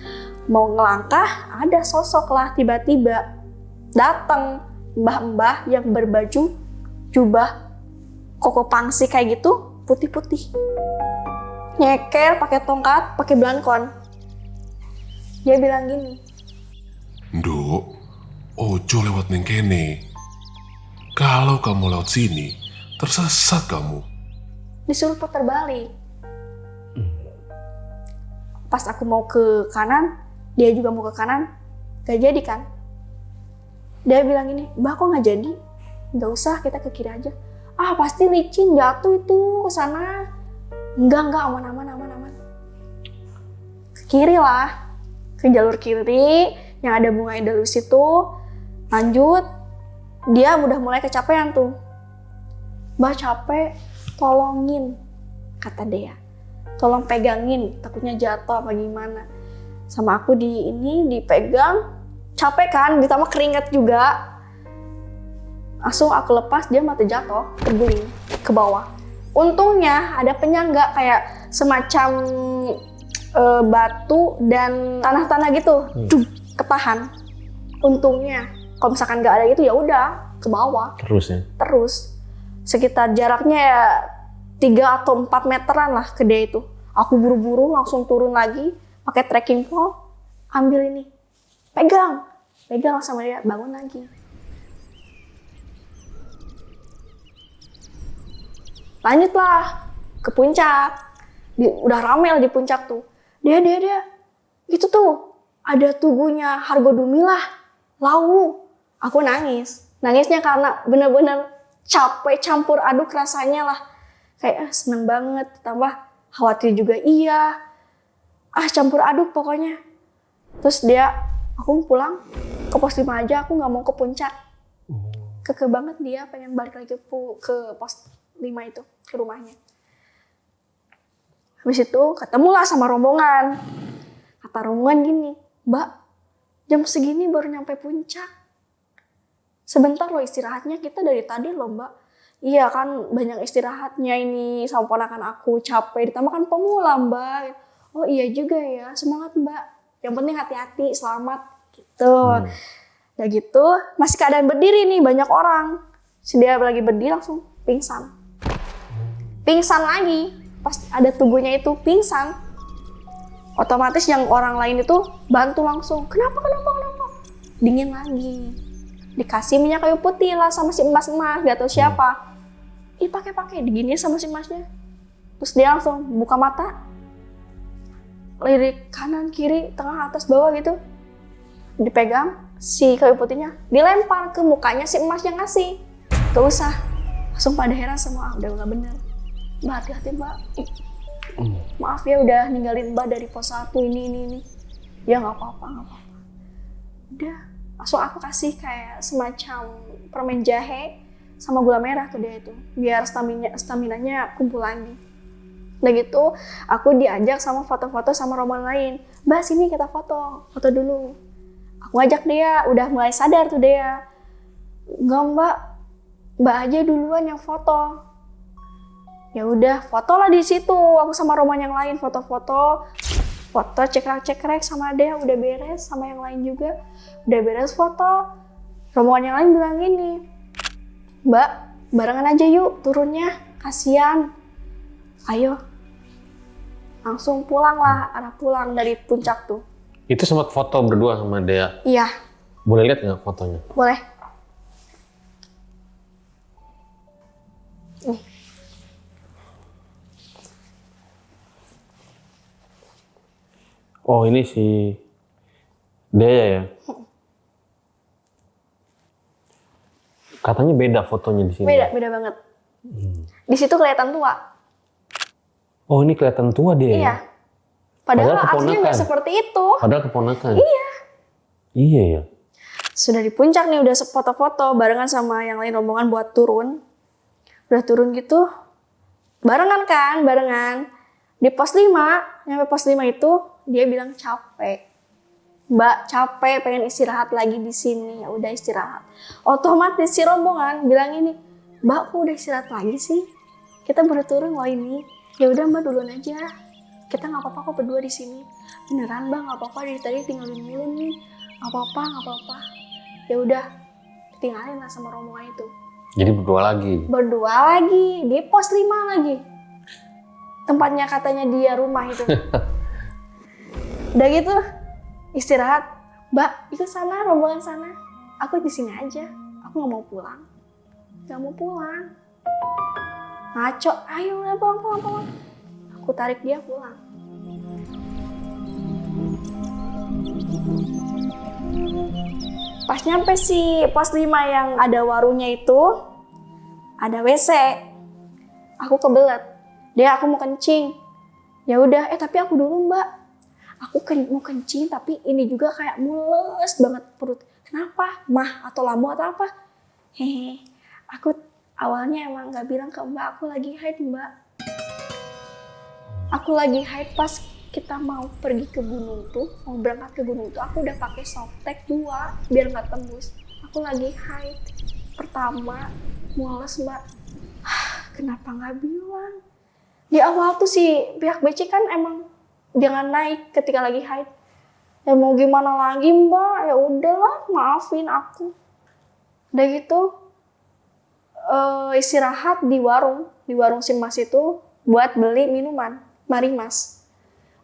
Mau ngelangkah ada sosok lah tiba-tiba datang, mbah-mbah yang berbaju jubah koko pangsi kayak gitu, putih-putih, nyeker pakai tongkat, pakai belangkon. Dia bilang gini, Nduk, ojo lewat neng kene. Kalau kamu lewat sini, tersesat kamu. disuruh putar balik. Pas aku mau ke kanan, dia juga mau ke kanan, gak jadi kan. Dia bilang gini, mbak kok gak jadi? Gak usah, kita ke kiri aja. Ah pasti licin, jatuh itu ke sana. Enggak, aman. Ke kiri lah, ke jalur kiri yang ada bunga edelweiss itu. Lanjut, dia udah mulai kecapean tuh. Mbak capek, tolongin, kata dia. Tolong pegangin, takutnya jatuh apa gimana. Sama aku dipegang, capek kan, ditambah keringat juga. Langsung aku lepas, dia mati jatuh, terguling ke bawah. Untungnya ada penyangga kayak semacam batu dan tanah-tanah gitu, ketahan. Untungnya, kalau misalkan nggak ada gitu ya udah ke bawah. Terus sekitar jaraknya ya 3 atau 4 meteran lah ke dia itu. Aku buru-buru langsung turun lagi pakai trekking pole, ambil ini, pegang sama dia, bangun lagi. Lanjutlah ke puncak, udah rame lah di puncak tuh. Dia, itu tuh ada tugunya Hargodumi lah, Lawu. Aku nangisnya karena bener-bener capek campur aduk rasanya lah. Kayak seneng banget, tambah khawatir juga iya. Campur aduk pokoknya. Terus aku pulang ke pos 5 aja, aku gak mau ke puncak. Keke banget dia pengen balik lagi ke pos 5 itu, ke rumahnya. Habis itu ketemulah sama rombongan. Kata rombongan gini, Mbak, jam segini baru nyampe puncak. Sebentar loh istirahatnya, kita dari tadi loh Mbak. Iya kan banyak istirahatnya ini sama ponakan aku, capek, ditambah kan pemula Mbak. Oh iya juga ya, semangat Mbak. Yang penting hati-hati, selamat gitu. Ya gitu, masih keadaan berdiri nih banyak orang. Dia lagi berdiri langsung pingsan. Pingsan lagi, pas ada tubuhnya itu pingsan. Otomatis yang orang lain itu bantu langsung. Kenapa? Dingin lagi. Dikasih minyak kayu putih lah sama si emas-emas, gak tau siapa. Pakai diginiin sama si emasnya. Terus dia langsung buka mata, lirik kanan, kiri, tengah, atas, bawah gitu. Dipegang si kayu putihnya, dilempar ke mukanya si emas yang ngasih. Gak usah. Langsung pada heran semua, udah gak bener. Mbak hati-hati Mbak. Maaf ya udah ninggalin Mbak dari pos 1 ini. Ya gak apa-apa. Udah, langsung aku kasih kayak semacam permen jahe sama gula merah ke dia itu. Biar staminanya kumpul lagi. Udah gitu, aku diajak sama foto-foto sama rombongan lain. Mbak, sini kita foto dulu. Aku ngajak dia, udah mulai sadar tuh dia. Enggak mbak aja duluan yang foto. Ya udah, foto lah di situ. Aku sama rombongan yang lain foto cekrek sama dia udah beres, sama yang lain juga udah beres foto. Rombongan yang lain bilang gini, Mbak, barengan aja yuk turunnya, kasihan. Ayo. Langsung pulang lah, arah pulang dari puncak tuh. Itu sempat foto berdua sama Dea? Iya. Boleh lihat nggak fotonya? Boleh. Oh, ini si Dea ya? Katanya beda fotonya di sini. Beda banget. Di situ kelihatan tua. Oh, ini kelihatan tua dia. Iya. Ya? Padahal aslinya keponakan. nggak seperti itu. Padahal keponakan. Iya. Iya ya. Sudah di puncak nih, udah foto-foto barengan sama yang lain rombongan buat turun. Udah turun gitu, barengan. Di pos 5, nyampe pos 5 itu, dia bilang capek. Mbak, capek, pengen istirahat lagi di sini. Ya udah istirahat. Otomatis si rombongan bilang ini, Mbak, kok udah istirahat lagi sih? Kita baru turun loh ini. Ya udah Mbak, duluan aja. Kita nggak apa-apa kok berdua di sini. Beneran Mbak, nggak apa-apa, dari tadi tinggalin mulu nih. Nggak apa-apa. Ya udah, tinggalin lah sama rombongan itu. Jadi berdua lagi Di pos 5 lagi. Tempatnya katanya dia rumah itu. Udah gitu, istirahat. Mbak, ikut sana, rombongan sana. Aku di sini aja. Aku nggak mau pulang. Ngaco, ayo udah pulang. Aku tarik dia pulang. Pas nyampe si pos 5 yang ada warungnya itu, ada WC. Aku kebelet. Aku mau kencing. Ya udah, tapi aku dulu Mbak. Aku mau kencing tapi ini juga kayak mules banget perut. Kenapa? Mah atau lambung atau apa? Hehe. Aku awalnya emang gak bilang ke Mbak, aku lagi haid Mbak. Aku lagi haid pas kita mau pergi ke gunung tuh, mau berangkat ke gunung tuh, aku udah pakai softtek 2 biar nggak tembus. Aku lagi haid pertama, mules Mbak. Kenapa nggak bilang? Di awal tuh si pihak BC kan emang jangan naik ketika lagi haid. Ya mau gimana lagi Mbak? Ya udahlah, maafin aku. Udah gitu istirahat di warung si Mas itu buat beli minuman, mari Mas.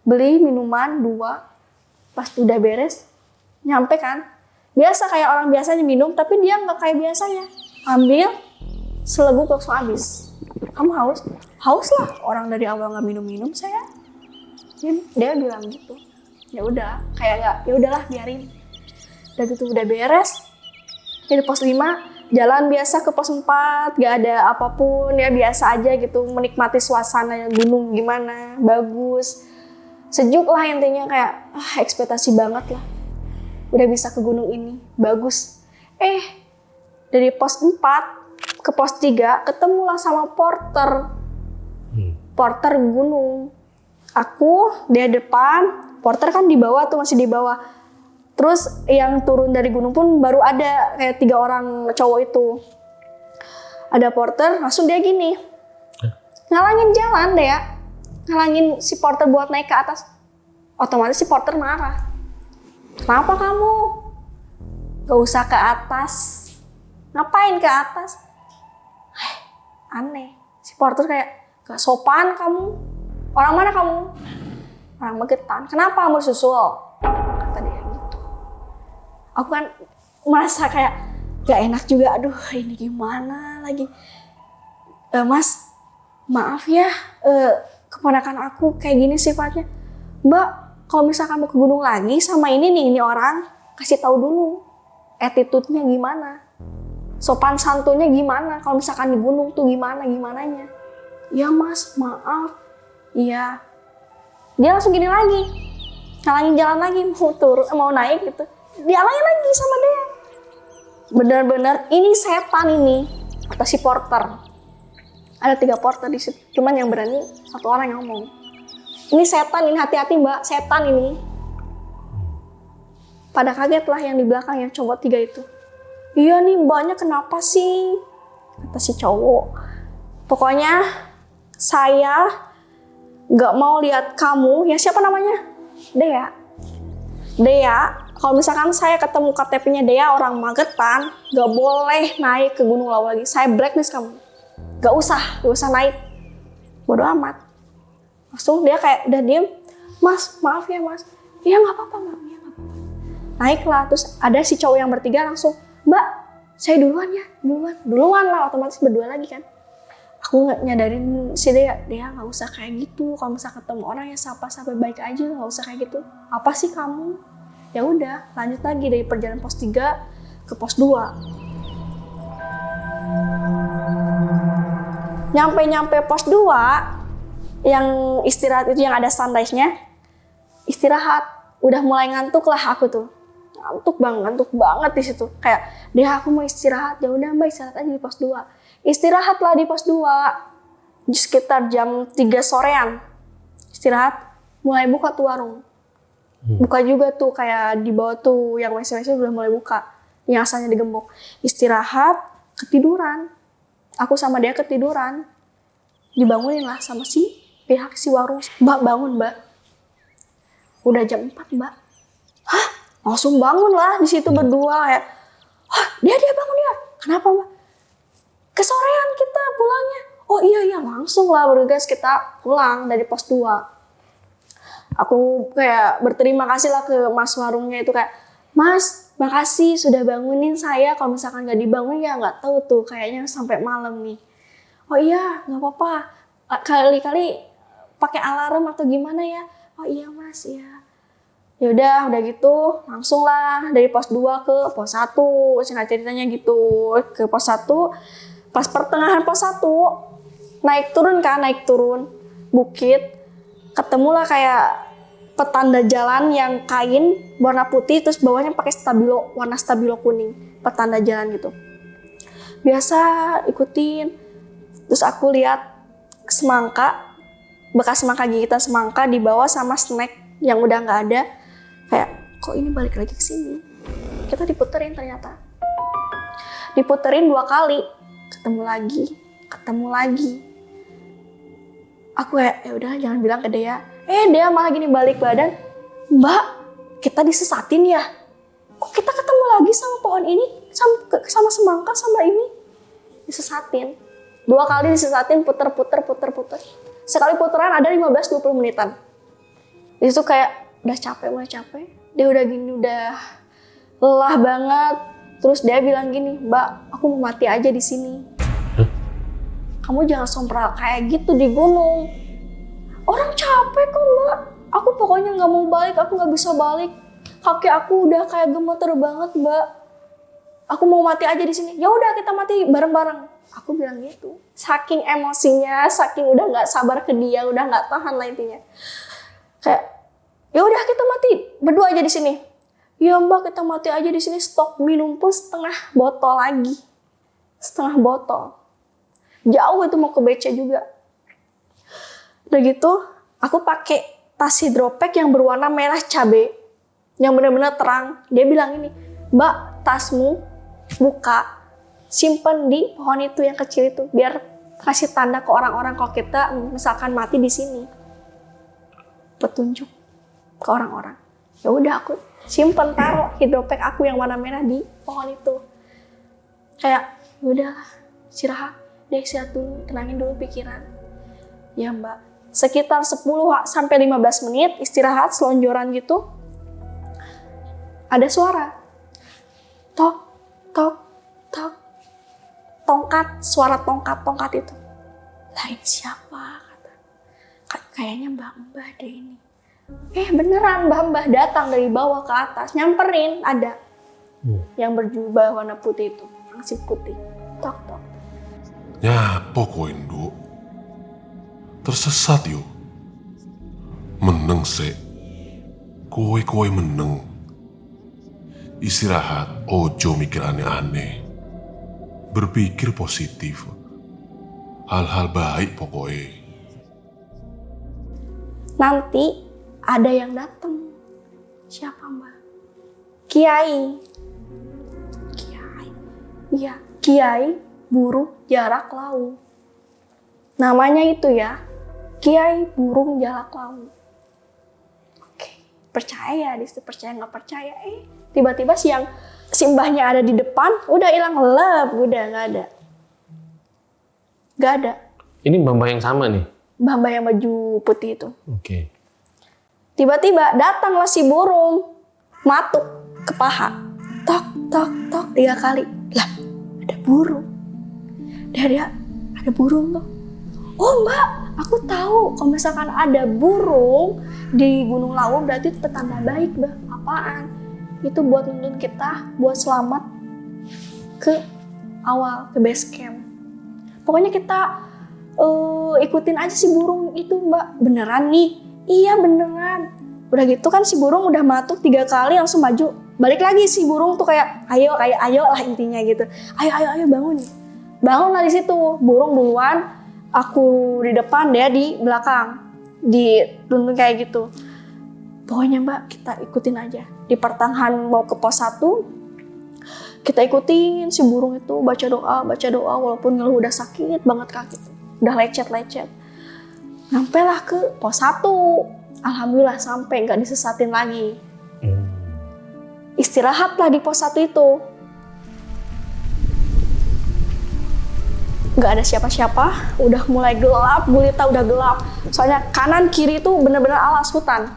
Beli minuman 2, pas udah beres, nyampe kan, biasa kayak orang biasanya minum, tapi dia nggak kayak biasanya. Ambil, seleguk langsung habis. Kamu haus? Haus lah, orang dari awal nggak minum-minum saya. Dia bilang gitu. Ya udah, kayak nggak, ya udahlah biarin. Udah gitu udah beres, dari pos 5, jalan biasa ke pos 4, gak ada apapun, ya biasa aja gitu, menikmati suasana gunung gimana, bagus. Sejuk lah intinya, kayak ekspektasi banget lah. Udah bisa ke gunung ini, bagus. Dari pos 4 ke pos 3 ketemulah sama porter. Porter gunung. Aku di depan, porter kan di bawah tuh, masih di bawah. Terus yang turun dari gunung pun baru ada kayak 3 orang cowok itu. Ada porter, langsung dia gini. Ngalangin jalan deh ya. Ngalangin si porter buat naik ke atas. Otomatis si porter marah. Kenapa kamu? Gak usah ke atas. Ngapain ke atas? Aneh. Si porter kayak, gak sopan kamu. Orang mana kamu? Orang Magetan. Kenapa kamu susul? Kata dia gitu. Aku kan merasa kayak gak enak juga. Aduh, ini gimana lagi? Mas, maaf ya. Keponakan aku kayak gini sifatnya. Mbak, kalau misalkan mau ke gunung lagi sama ini orang, kasih tahu dulu attitude-nya gimana, sopan santunnya gimana, kalau misalkan di gunung tuh gimananya. Ya Mas, maaf. Iya. Dia langsung gini lagi, ngalangin jalan lagi, mau naik gitu, dialangin lagi sama dia. Bener-bener ini setan ini, kata si porter. Ada 3 porter di situ. Cuman yang berani 1 orang yang ngomong. Ini setan, ini hati-hati mbak, setan ini. Pada kaget lah yang di belakang yang cowok 3 itu. Iya nih mbaknya kenapa sih? Kata si cowok. Pokoknya saya gak mau lihat kamu, ya siapa namanya? Dea, kalau misalkan saya ketemu KTP-nya Dea orang Magetan, gak boleh naik ke Gunung Lawu lagi. Saya blacklist kamu. Gak usah naik. Bodoh amat. Langsung dia kayak udah diem. Mas, maaf ya mas. Iya gak apa-apa mbak. Ya, gak apa-apa. Naiklah, terus ada si cowok yang bertiga langsung, Mbak, saya duluan ya, duluan lah, otomatis berdua lagi kan. Aku nggak nyadarin si Dea nggak usah kayak gitu. Kalau misalnya ketemu orang ya sapa baik aja, nggak usah kayak gitu. Apa sih kamu? Ya udah, lanjut lagi dari perjalanan pos 3 ke pos 2. Nyampe pos 2, yang istirahat itu yang ada sunrise-nya, istirahat, udah mulai ngantuk lah aku tuh. Ngantuk banget di situ. Kayak, Dea aku mau istirahat. Ya udah mbak istirahat aja di pos 2. Istirahatlah di pos 2. Sekitar jam 3 sorean. Istirahat, mulai buka tuh warung. Buka juga tuh kayak di bawah tuh yang WC-WC udah mulai buka. Yang asalnya digembok. Istirahat, ketiduran. Aku sama dia ketiduran. Dibangunin lah sama si pihak si warung. Mbak bangun mbak. Udah jam 4 mbak. Hah? Langsung bangun lah di situ berdua ya. Hah, dia bangun dia. Kenapa mbak? Kesorean kita pulangnya. Oh iya langsung lah bergegas kita pulang dari pos 2. Aku kayak berterima kasih lah ke mas warungnya itu kayak, Mas, makasih sudah bangunin saya. Kalau misalkan nggak dibangun ya nggak tahu tuh kayaknya sampai malam nih. Oh iya nggak apa-apa. Kali-kali pakai alarm atau gimana ya? Oh iya mas ya. Ya udah gitu langsung lah dari pos 2 ke pos 1. Singkat ceritanya gitu. Ke pos 1, pas pertengahan pos 1 naik turun bukit, ketemulah kayak petanda jalan yang kain warna putih terus bawahnya pakai warna stabilo kuning, petanda jalan gitu. Biasa ikutin. Terus aku lihat semangka, bekas semangka gigitan semangka di bawah sama snack yang udah nggak ada. Kayak, kok ini balik lagi ke sini? Kita diputerin ternyata. Diputerin 2 kali. Ketemu lagi. Aku kayak, ya udah jangan bilang ke Dea. Dea malah gini balik badan. Mbak, kita disesatin ya? Kok kita ketemu lagi sama pohon ini? Sama semangka sama ini? Disesatin. 2 kali disesatin, puter. Sekali puteran ada 15-20 menitan. Itu kayak, udah mulai capek. Dia udah gini, udah lelah banget. Terus dia bilang gini, Mbak, aku mau mati aja di sini. Kamu jangan sompral kayak gitu di gunung. Orang capek kok mbak. Aku pokoknya nggak mau balik, aku nggak bisa balik. Kaki aku udah kayak gemeter banget mbak. Aku mau mati aja di sini. Ya udah kita mati bareng-bareng. Aku bilang gitu. Saking emosinya, saking udah nggak sabar ke dia, udah nggak tahan lah intinya. Kayak, ya udah kita mati berdua aja di sini. Ya mbak kita mati aja di sini. Stok minum pun setengah botol lagi. Setengah botol. Jauh itu mau ke BC juga. Udah gitu, aku pakai tas hidropack yang berwarna merah cabe, yang benar-benar terang. Dia bilang ini, Mbak, tasmu buka, simpen di pohon itu yang kecil itu, biar kasih tanda ke orang-orang kalau kita misalkan mati di sini. Petunjuk ke orang-orang. Ya udah aku simpen taruh hidropack aku yang warna merah di pohon itu. Kayak, udah istirahat. Dia istirahat dulu, tenangin dulu pikiran. Ya mbak, sekitar 10-15 menit istirahat, selonjoran gitu. Ada suara. Tok, tok, tok. Tongkat, suara tongkat itu. Lah ini siapa? Kata. Kayaknya mbak-mbak deh ini. Beneran mbak-mbak datang dari bawah ke atas, nyamperin ada. Yang berjubah warna putih itu, langsung putih. Tok, tok. Nyapo kowe nduk? Tersesat yo. Meneng sik. Kowe meneng. Istirahat, ojo mikir aneh-aneh. Berpikir positif. hal-hal baik pokoknya. Nanti ada yang datang. Siapa Mbak? Kiai. Kiai. Iya, Kiai burung jarak laut. Namanya itu ya, Kiai burung jarak laut. Oke, percaya, disitu percaya nggak percaya. Tiba-tiba si mbahnya ada di depan, udah hilang lep, udah nggak ada. Nggak ada. Ini mbah yang sama nih? Mbah yang baju putih itu. Oke. Tiba-tiba datanglah si burung, matuk ke paha. Tok, tok, tok, 3 kali. Lah, ada burung. Dia ada burung tuh. Oh Mbak, aku tahu kalau misalkan ada burung di Gunung Lawu berarti itu petanda baik Mbak. Apaan? Itu buat nuntun kita, buat selamat ke awal, ke base camp. Pokoknya kita ikutin aja si burung itu Mbak. Beneran nih? Iya beneran. Udah gitu kan si burung udah matuk 3 kali langsung maju. Balik lagi si burung tuh kayak ayo lah intinya gitu. Ayo bangun. Bangun lah di situ. Burung duluan, aku di depan, dia di belakang. Dituntun kayak gitu. Pokoknya Mbak kita ikutin aja. Di pertengahan mau ke pos 1, kita ikutin si burung itu baca doa walaupun ngeluh udah sakit banget kaki. Udah lecet. Sampailah ke pos 1. Alhamdulillah sampai, nggak disesatin lagi. Istirahatlah di pos 1 itu. Nggak ada siapa-siapa, udah mulai gelap, gulita udah gelap. Soalnya kanan kiri itu bener-bener alas hutan.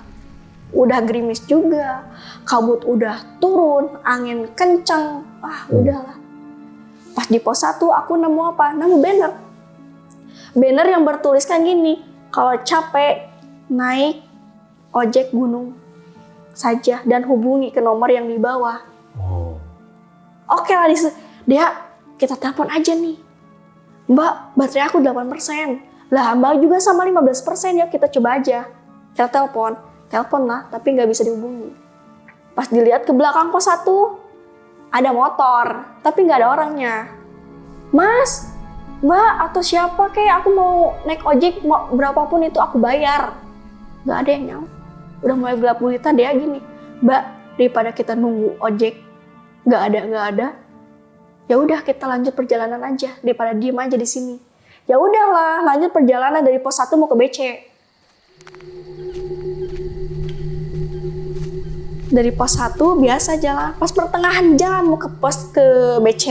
Udah gerimis juga, kabut udah turun, angin kenceng. Udahlah. Pas di pos 1 aku nemu apa? Nemu banner. Banner yang bertuliskan gini, kalau capek naik ojek gunung saja dan hubungi ke nomor yang di bawah. Oke lah, dia kita telepon aja nih. Mbak, baterai aku 8%. Lah, Mbak juga sama 15% ya, kita coba aja. Kita telepon lah, tapi nggak bisa dihubungi. Pas dilihat ke belakang pos 1, ada motor, tapi nggak ada orangnya. Mas, Mbak atau siapa kayak aku mau naik ojek, mau berapapun itu aku bayar. Nggak ada yang nyawa. Udah mulai gelap gulita, dia gini, Mbak, daripada kita nunggu ojek, nggak ada. Ya udah kita lanjut perjalanan aja daripada diem aja di sini. Ya udahlah, lanjut perjalanan dari pos 1 mau ke BC. Dari pos 1 biasa jalan, pas pertengahan jalan mau ke BC,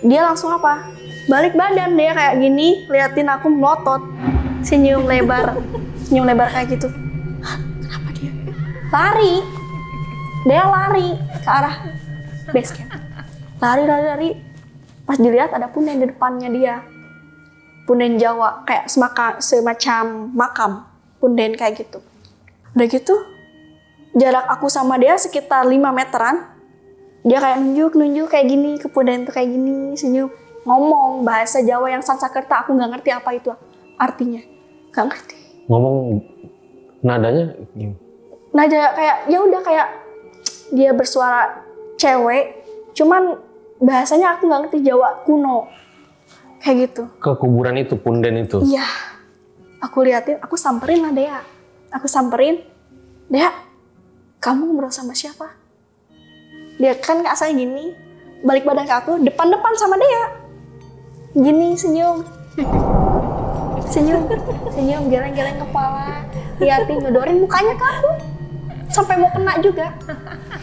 dia langsung apa? Balik badan, dia kayak gini, liatin aku melotot, senyum lebar kayak gitu. Kenapa dia? Dia lari ke arah base camp. Lari. Pas dilihat ada punden di depannya dia. Punden Jawa, kayak semacam makam. Punden kayak gitu. Udah gitu, jarak aku sama dia sekitar 5 meteran. Dia kayak nunjuk kayak gini, ke punden tuh kayak gini, senyum. Ngomong bahasa Jawa yang Sanskerta, aku gak ngerti apa itu artinya. Gak ngerti. Ngomong nadanya gimana? Nada kayak, ya udah kayak dia bersuara cewek, cuman bahasanya aku nggak ngerti, Jawa kuno kayak gitu. Ke kuburan itu, punden itu? Iya, aku liatin, aku samperin lah Dea. Dea, kamu ngobrol sama siapa? Dia kan nggak asal gini, balik badan ke aku, depan sama Dea, gini senyum, geleng-geleng kepala, liatin, nyodorin mukanya ke aku, sampai mau kena juga,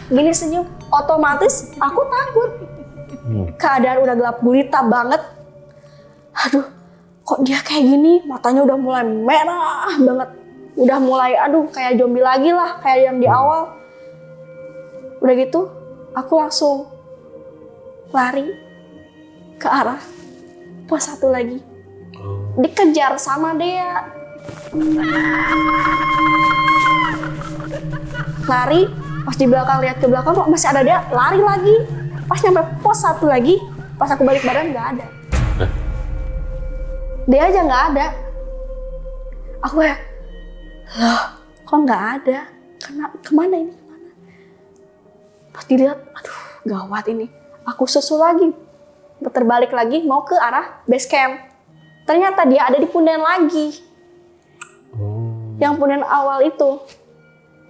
gini senyum. Otomatis aku takut. Keadaan udah gelap gulita banget. Aduh, kok dia kayak gini? Matanya udah mulai merah banget. Udah mulai, kayak zombie lagi lah, kayak yang di awal. Udah gitu, aku langsung lari ke arah pos 1 lagi. Dikejar sama dia. Lari, pas di belakang lihat ke belakang kok masih ada dia, lari lagi. Pas nyampe pos 1 lagi, pas aku balik badan nggak ada. Dia aja nggak ada. Aku kayak, loh kok nggak ada? Kemana ini? Pas dilihat, aduh gawat ini. Aku susul lagi, terbalik lagi mau ke arah base camp. Ternyata dia ada di punden lagi. Yang punden awal itu.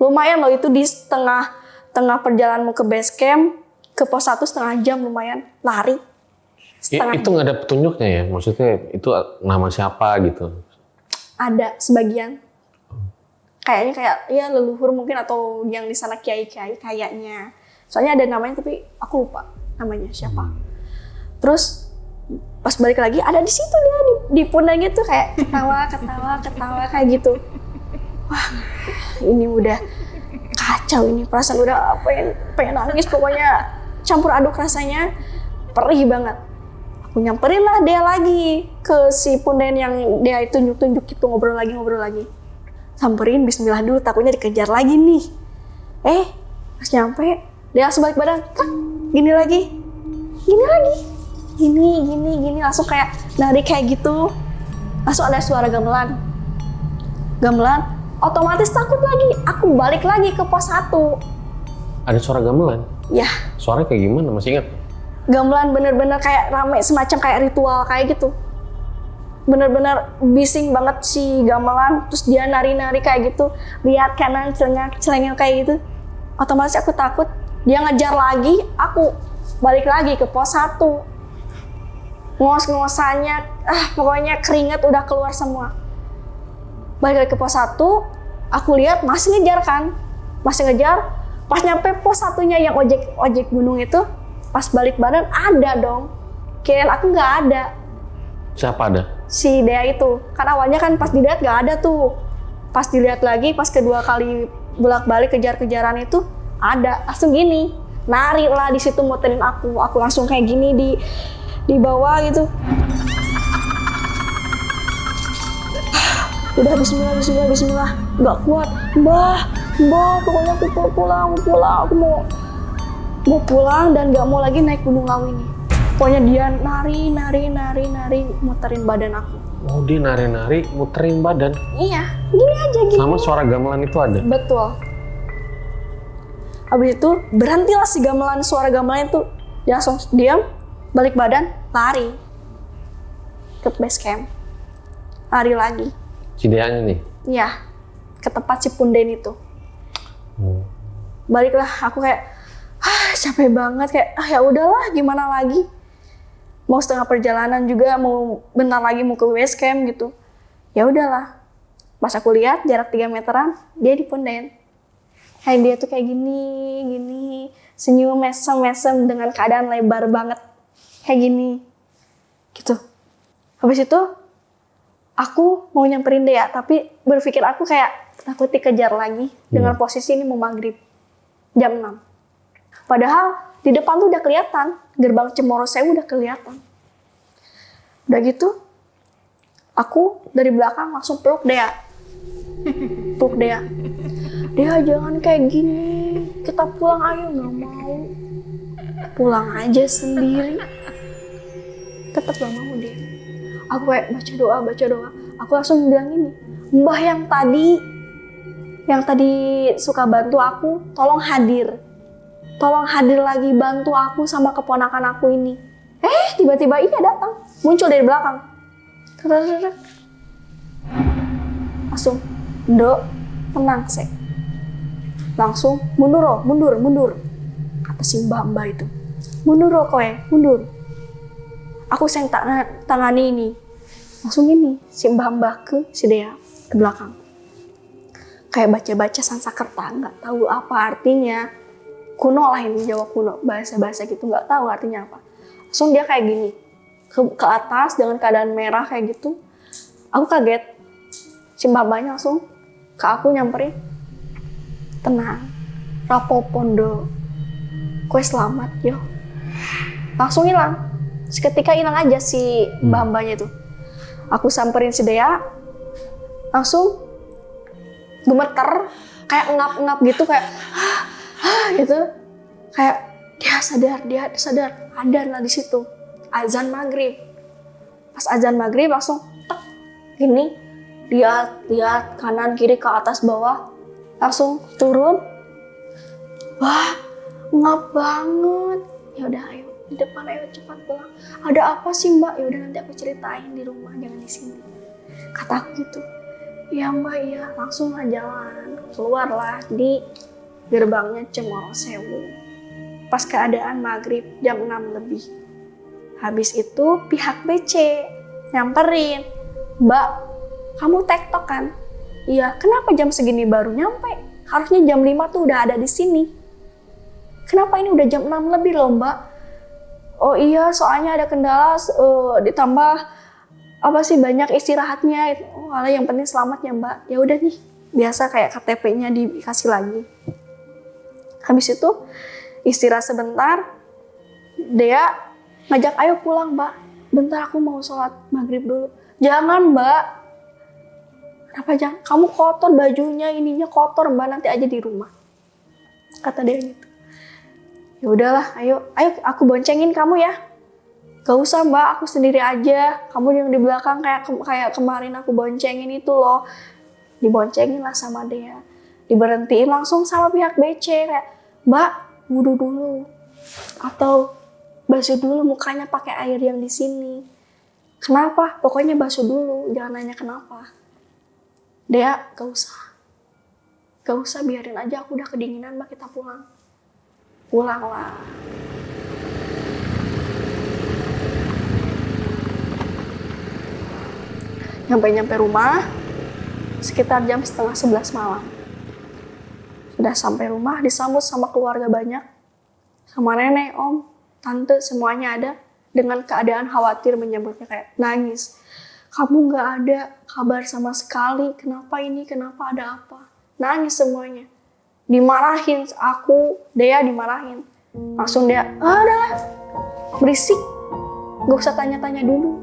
Lumayan loh, itu di tengah perjalananmu ke base camp, ke pos 1 setengah jam lumayan. Lari. Itu nggak ada petunjuknya ya? Maksudnya itu nama siapa gitu? Ada sebagian. Kayaknya kayak ya leluhur mungkin atau yang di sana kiai-kiai kayaknya. Soalnya ada namanya tapi aku lupa namanya siapa. Terus pas balik lagi ada di situ dia di pundaknya tuh kayak ketawa kayak gitu. Wah, ini udah kacau ini, perasaan udah pengen nangis, pokoknya campur aduk rasanya, perih banget. Aku nyamperin lah dia lagi ke si punden yang dia tunjuk-tunjuk gitu, ngobrol lagi. Samperin, bismillah dulu, takutnya dikejar lagi nih. Pas nyampe, dia langsung balik badan, gini lagi, langsung kayak narik kayak gitu. Langsung ada suara gamelan, otomatis takut lagi, aku balik lagi ke pos 1. Ada suara gamelan? Ya, Suaranya kayak gimana, masih ingat? gamelan bener-bener kayak rame, semacam kayak ritual kayak gitu. Bener-bener bising banget si gamelan, terus dia nari-nari kayak gitu, lihat kanan celengak kayak gitu. Otomatis aku takut, dia ngejar lagi, aku balik lagi ke pos 1. Ngos-ngosannya, pokoknya keringet udah keluar semua. Balik lagi ke pos 1, aku lihat masih ngejar kan, pas nyampe pos 1-nya yang ojek gunung itu, pas balik badan ada dong, kirain aku nggak ada. Siapa ada? Si Dea itu, kan awalnya kan pas dilihat nggak ada tuh, pas dilihat lagi, pas kedua kali bolak-balik kejar-kejaran itu ada, langsung gini, nari lah di situ muterin aku langsung kayak gini di bawah gitu. Udah bismillah, nggak kuat, mbah, pokoknya aku pulang, aku mau pulang dan nggak mau lagi naik Gunung Lawu ini. Pokoknya dia nari, muterin badan aku. Oh, dia nari-nari, muterin badan. Iya, gini aja gini. Sama suara gamelan itu ada? Betul. Habis itu berhentilah si suara gamelan itu. Dia langsung diam, balik badan, lari ke base camp. Lari lagi. Cideanya nih? Iya, ke tempat si punden itu. Baliklah, aku kayak capek banget, kayak ya udahlah, gimana lagi. Mau setengah perjalanan juga, mau bentar lagi mau ke base camp gitu. Ya udahlah. Pas aku lihat jarak 3 meteran, dia di punden. Kayak dia tuh kayak gini, senyum mesem dengan keadaan lebar banget. Kayak gini. Gitu. Habis itu aku mau nyamperin dia, tapi berpikir aku kayak takut dikejar lagi dengan posisi ini mau maghrib. Jam 6. Padahal di depan tuh udah kelihatan, gerbang Cemoro Sewu udah kelihatan. Udah gitu, aku dari belakang langsung peluk Dea. Dea jangan kayak gini, kita pulang ayo, nggak mau. Pulang aja sendiri. Tetap gak mau dia. Aku kayak baca doa. Aku langsung bilang ini, mbah yang tadi suka bantu aku, tolong hadir lagi, bantu aku sama keponakan aku ini. Tiba-tiba ia datang, muncul dari belakang. Langsung, Ndok, tenang sih. Langsung, mundur. Kata si mbak itu. Mundur kowe, mundur. Aku yang tangani ini. Langsung ini, si mbak ke si Dea ke belakang. Kayak baca-baca Sanskerta, nggak tahu apa artinya. Kuno lah ini, Jawa kuno, bahasa-bahasa gitu, nggak tahu artinya apa. Langsung dia kayak gini, ke atas dengan keadaan merah kayak gitu. Aku kaget. Si mbak-mbaknya langsung ke aku nyamperin. Tenang, rapopondo, kue selamat yo. Langsung hilang. Seketika hilang aja si mbak-mbaknya itu. Aku samperin si Dea, langsung gemeter, kayak ngap-ngap gitu, kayak gitu, kayak dia sadar, ada lah di situ. Azan maghrib. Pas azan maghrib langsung tek, gini, lihat kanan kiri ke atas bawah, langsung turun. Wah, ngap banget. Ya udah ayo di depan, ayo cepat pulang. Ada apa sih mbak? Ya udah nanti aku ceritain di rumah, jangan di sini. Kata aku gitu. Iya mbak, iya. Langsung lah jalan. Keluarlah di gerbangnya Cemoro Sewu. Pas keadaan maghrib jam 6 lebih. Habis itu pihak BC nyamperin. Mbak, kamu tektok kan? Iya, kenapa jam segini baru nyampe? Harusnya jam 5 tuh udah ada di sini. Kenapa ini udah jam 6 lebih loh mbak? Oh iya, soalnya ada kendala ditambah apa sih banyak istirahatnya. Oh alah, yang penting selamat ya mbak. Ya udah nih, biasa kayak KTP-nya dikasih lagi. Habis itu istirahat sebentar, Dea ngajak ayo pulang mbak. Bentar aku mau sholat maghrib dulu. Jangan mbak. Kenapa jangan? Kamu kotor bajunya, ininya kotor mbak, nanti aja di rumah. Kata dia gitu. Ya udahlah, ayo aku boncengin kamu ya. Gak usah mbak, aku sendiri aja. Kamu yang di belakang kayak kemarin aku boncengin itu loh. Diboncengin lah sama dia. Diberhentiin langsung sama pihak BC kayak, mbak wudhu dulu atau basuh dulu mukanya pakai air yang di sini. Kenapa? Pokoknya basuh dulu, jangan nanya kenapa. Dea, gak usah, biarin aja, aku udah kedinginan mbak, kita pulang. Pulanglah. Nyampe rumah sekitar jam setengah 11 malam. Sudah sampai rumah, disambut sama keluarga banyak, sama nenek, om, tante, semuanya ada. Dengan keadaan khawatir menyambutnya kayak nangis. Kamu gak ada kabar sama sekali, kenapa ini, kenapa, ada apa? Nangis semuanya. Dimarahin, Dea dimarahin. Langsung dia, udahlah, berisik. Gak usah tanya-tanya dulu.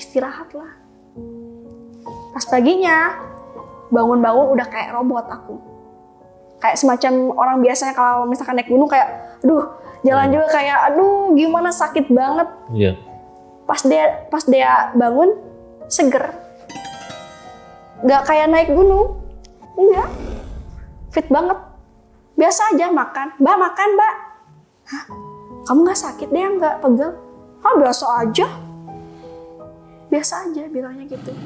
Istirahatlah. Pas paginya, bangun-bangun udah kayak robot aku. Kayak semacam orang biasanya kalau misalkan naik gunung kayak, aduh, jalan juga kayak, aduh, gimana sakit banget. Iya. Pas dia bangun, seger. Gak kayak naik gunung. Enggak. Fit banget. Biasa aja makan. Mbak, makan, Mbak. Hah? Kamu gak sakit deh, gak pegel? Ah, biasa aja. Biasa aja bilangnya gitu.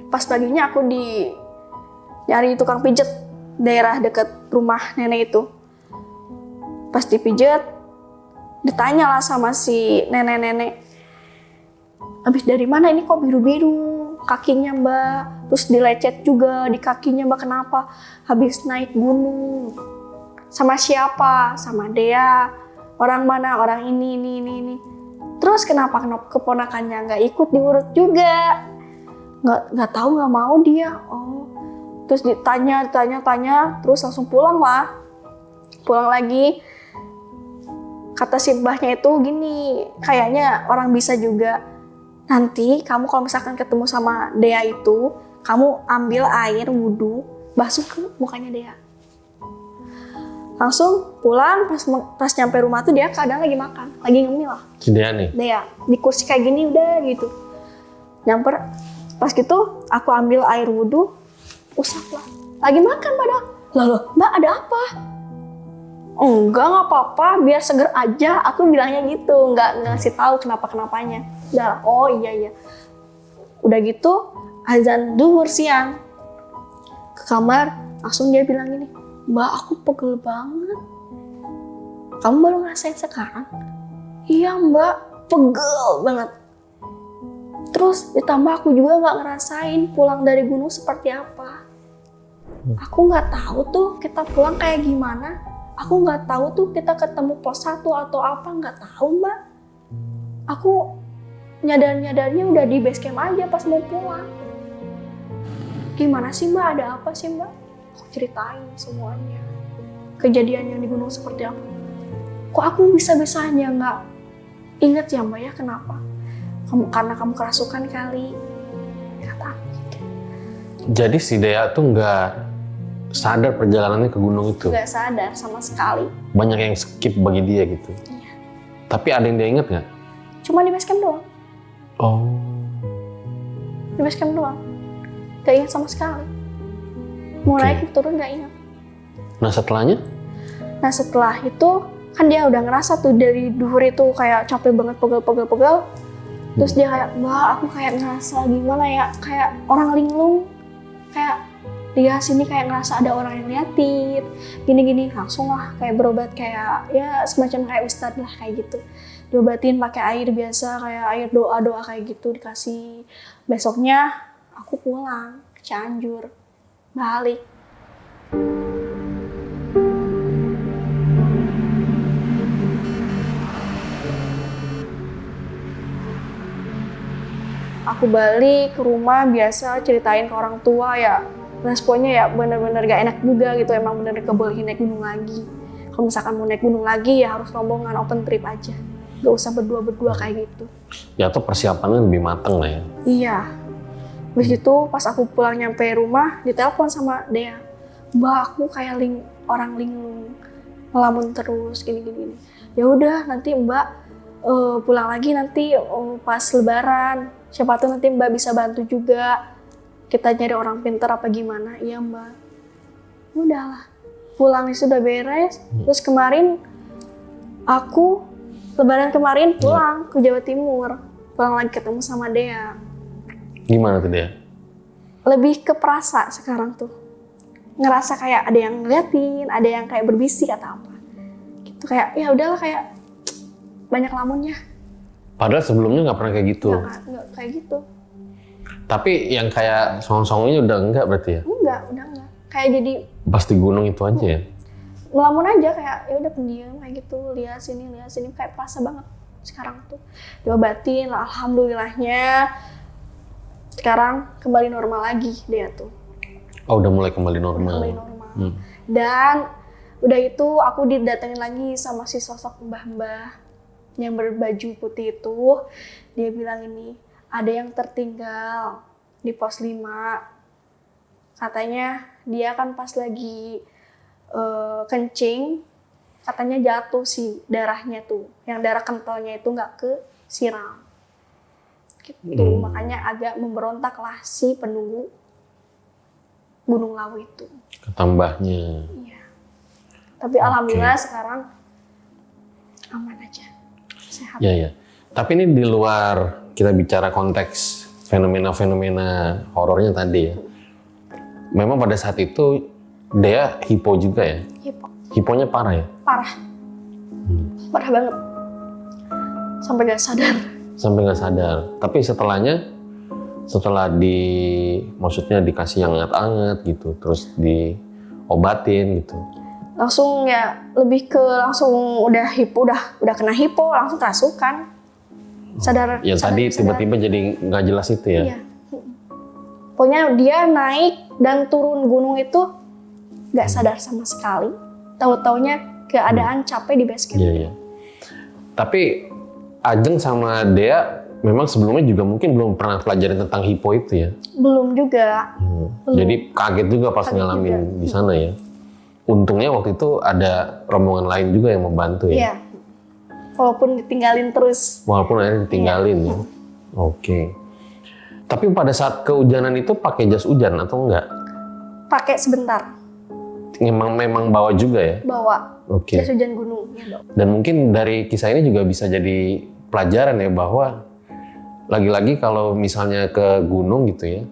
Pas paginya aku nyari tukang pijet daerah deket rumah nenek itu. Pas dipijet, ditanya lah sama si nenek-nenek. Habis dari mana ini kok biru-biru kakinya mbak? Terus dilecet juga di kakinya mbak, kenapa? Habis naik gunung. Sama siapa? Sama Dea. Orang mana? Orang ini. Terus kenapa keponakannya nggak ikut diurut juga? Nggak tahu, nggak mau dia. Oh. Terus ditanya, terus langsung pulang lah. Pulang lagi. Kata si mbahnya itu gini, kayaknya orang bisa juga. Nanti kamu kalau misalkan ketemu sama Dea itu, kamu ambil air wudhu, basuh ke mukanya Dea. Langsung pulang, pas nyampe rumah tuh dia kadang lagi makan, lagi ngemil lah. Si Dea nih? Dea, di kursi kayak gini udah gitu. Nyamper, pas gitu aku ambil air wudhu, usap lah. Lagi makan padahal. Loh, mbak ada apa? Enggak, nggak apa-apa, biar seger aja. Aku bilangnya gitu, nggak ngasih tahu kenapa-kenapanya. Udah, oh iya. Udah gitu, azan duhur siang. Ke kamar, langsung dia bilang gini, mbak aku pegel banget. Kamu baru ngerasain sekarang? Iya mbak, pegel banget. Terus ditambah aku juga nggak ngerasain pulang dari gunung seperti apa. Aku nggak tahu tuh kita pulang kayak gimana. Aku nggak tahu tuh kita ketemu pos 1 atau apa, nggak tahu mbak. Aku nyadarnya udah di base camp aja pas mau pulang. Gimana sih mbak, ada apa sih mbak? Aku ceritain semuanya. Kejadian yang di gunung seperti apa. Kok aku bisa-bisanya nggak inget ya mbak ya, kenapa? Karena kamu kerasukan kali. Kata aku gitu. Jadi si Dea tuh nggak sadar perjalanannya ke gunung itu? Nggak sadar sama sekali. Banyak yang skip bagi dia gitu? Iya. Tapi ada yang dia inget nggak? Cuma di base camp doang. Oh. Di base camp doang. Gak ingat sama sekali. Mau naik turun gak ingat. Nah setelahnya? Nah setelah itu Kan dia udah ngerasa tuh dari duhur itu kayak capek banget pegel. Terus dia kayak, Mbak aku kayak ngerasa gimana ya, kayak orang linglung. Kayak dia sini kayak ngerasa ada orang yang liatin, gini-gini. Langsung lah kayak berobat kayak ya semacam kayak ustadz lah kayak gitu. Diobatin pakai air biasa, kayak air doa-doa kayak gitu dikasih. Besoknya aku pulang ke Cianjur, balik. Aku balik ke rumah biasa ceritain ke orang tua ya, responnya ya bener-bener gak enak juga gitu, emang bener kebolehin naik gunung lagi. Kalau misalkan mau naik gunung lagi ya harus rombongan open trip aja, gak usah berdua-berdua kayak gitu. Ya tuh persiapannya lebih mateng lah ya. Iya. Habis itu pas aku pulang nyampe rumah ditelepon sama Dea, Mbak aku kayak orang linglung, ngelamun terus gini. Ya udah nanti Mbak pulang lagi nanti pas Lebaran. Siapa tuh nanti Mbak bisa bantu juga. Kita nyari orang pintar apa gimana? Iya Mbak. Udahlah. Pulang itu udah beres. Terus kemarin aku Lebaran kemarin pulang ke Jawa Timur. Pulang lagi ketemu sama Dea. Gimana tuh dia? Lebih ke perasa sekarang tuh. Ngerasa kayak ada yang ngeliatin, ada yang kayak berbisik atau apa. Gitu kayak ya udahlah kayak banyak lamunnya. Padahal sebelumnya nggak pernah kayak gitu. Nggak kayak gitu. Tapi yang kayak song-songnya udah enggak berarti ya? Enggak, udah enggak. Kayak jadi Pas di gunung itu aja ya? melamun aja kayak ya udah pendiam kayak gitu, lihat sini kayak perasa banget sekarang tuh. Diobatin, alhamdulillahnya sekarang kembali normal lagi dia tuh. Oh udah mulai kembali normal. Kembali normal. Dan udah itu aku didatengin lagi sama si sosok mbah-mbah yang berbaju putih itu. Dia bilang ini, ada yang tertinggal di pos 5. Katanya dia kan pas lagi kencing, katanya jatuh sih darahnya tuh. Yang darah kentalnya itu nggak kesiram. Gitu, makanya agak memberontak lah si penunggu Gunung Lawu itu. Ketambahnya. Iya. Tapi alhamdulillah sekarang aman aja. Sehat. Ya. Tapi ini di luar kita bicara konteks fenomena-fenomena horornya tadi ya. Memang pada saat itu dia hipo juga ya? Hipo. Hiponya parah ya? Parah. Parah banget. Sampai gak sadar. Sampai nggak sadar. Tapi setelah maksudnya dikasih yang hangat-hangat gitu, terus diobatin gitu. Langsung ya lebih ke langsung udah hipo, udah kena hipo, langsung kerasukan. Sadar. Ya sadar, tadi sadar. tiba-tiba jadi nggak jelas itu ya? Iya. Pokoknya dia naik dan turun gunung itu nggak sadar sama sekali. Tahu-taunya keadaan capek di base camp. Iya. Tapi Ajeng sama Dea memang sebelumnya juga mungkin belum pernah pelajarin tentang hipo itu ya? Belum juga. Belum. Jadi kaget juga pas Kaget ngalamin juga. di sana ya? Untungnya waktu itu ada rombongan lain juga yang membantu ya? Iya. Walaupun ditinggalin terus. Walaupun akhirnya ditinggalin ya? Oke. Tapi pada saat kehujanan itu pakai jas hujan atau enggak? Pakai sebentar. Memang bawa juga ya? Bawa. Oke. Jas hujan gunung. Ya, bawa. Dan mungkin dari kisah ini juga bisa jadi pelajaran ya bahwa lagi-lagi kalau misalnya ke gunung gitu ya,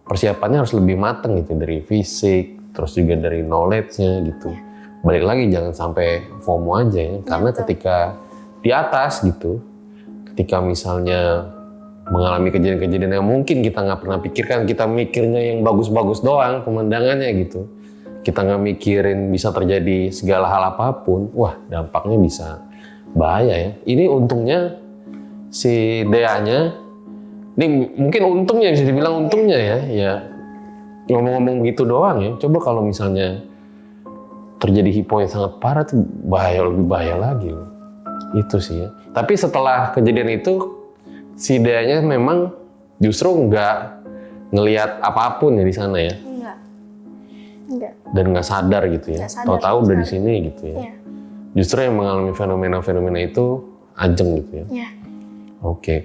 persiapannya harus lebih matang gitu dari fisik, terus juga dari knowledge-nya gitu. Balik lagi jangan sampai FOMO aja ya, karena ketika di atas gitu, ketika misalnya mengalami kejadian-kejadian yang mungkin kita nggak pernah pikirkan, kita mikirnya yang bagus-bagus doang pemandangannya gitu. Kita nggak mikirin bisa terjadi segala hal apapun, wah dampaknya bisa bahaya ya. Ini untungnya si Dea-nya, ini mungkin untungnya bisa dibilang untungnya ya ngomong-ngomong gitu doang ya. Coba kalau misalnya terjadi hipo yang sangat parah tuh lebih bahaya lagi. Itu sih ya. Tapi setelah kejadian itu si Dea-nya memang justru nggak ngelihat apapun ya di sana ya. Enggak. Dan nggak sadar gitu ya. Tahu-tahu udah di sini gitu ya. Iya. Justru yang mengalami fenomena-fenomena itu Ajeng gitu ya. Iya. Oke.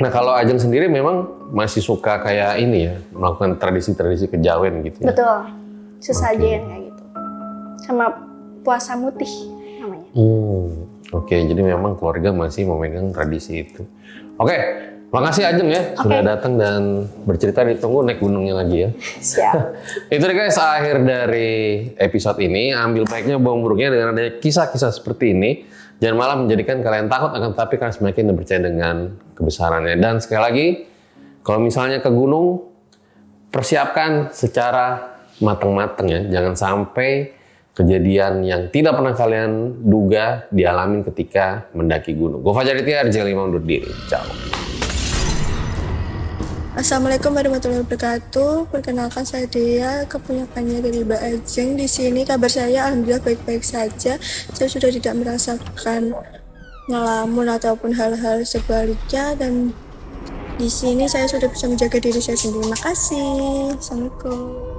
Nah kalau Ajeng sendiri memang masih suka kayak ini ya, melakukan tradisi-tradisi kejawen gitu ya? Betul. Sesajen kayak gitu. Sama puasa mutih. namanya. Oke, jadi memang keluarga masih memegang tradisi itu. Oke, makasih Ajeng ya sudah datang dan bercerita. Ditunggu naik gunungnya lagi ya. Siap. Itu deh guys, akhir dari episode ini. Ambil baiknya, buang buruknya dengan ada kisah-kisah seperti ini. Jangan malah menjadikan kalian takut, akan tetapi kalian semakin percaya dengan kebesarannya. Dan sekali lagi, kalau misalnya ke gunung, persiapkan secara matang-matang ya. Jangan sampai kejadian yang tidak pernah kalian duga dialamin ketika mendaki gunung. Gue Fajar Ditya, RJ5 undur diri. Ciao. Assalamualaikum warahmatullahi wabarakatuh. Perkenalkan saya Dea, keponakannya dari Mbak Ajeng. Di sini kabar saya alhamdulillah baik-baik saja. Saya sudah tidak merasakan ngelamun ataupun hal-hal sebaliknya, dan di sini saya sudah bisa menjaga diri saya sendiri. Terima kasih. Assalamualaikum.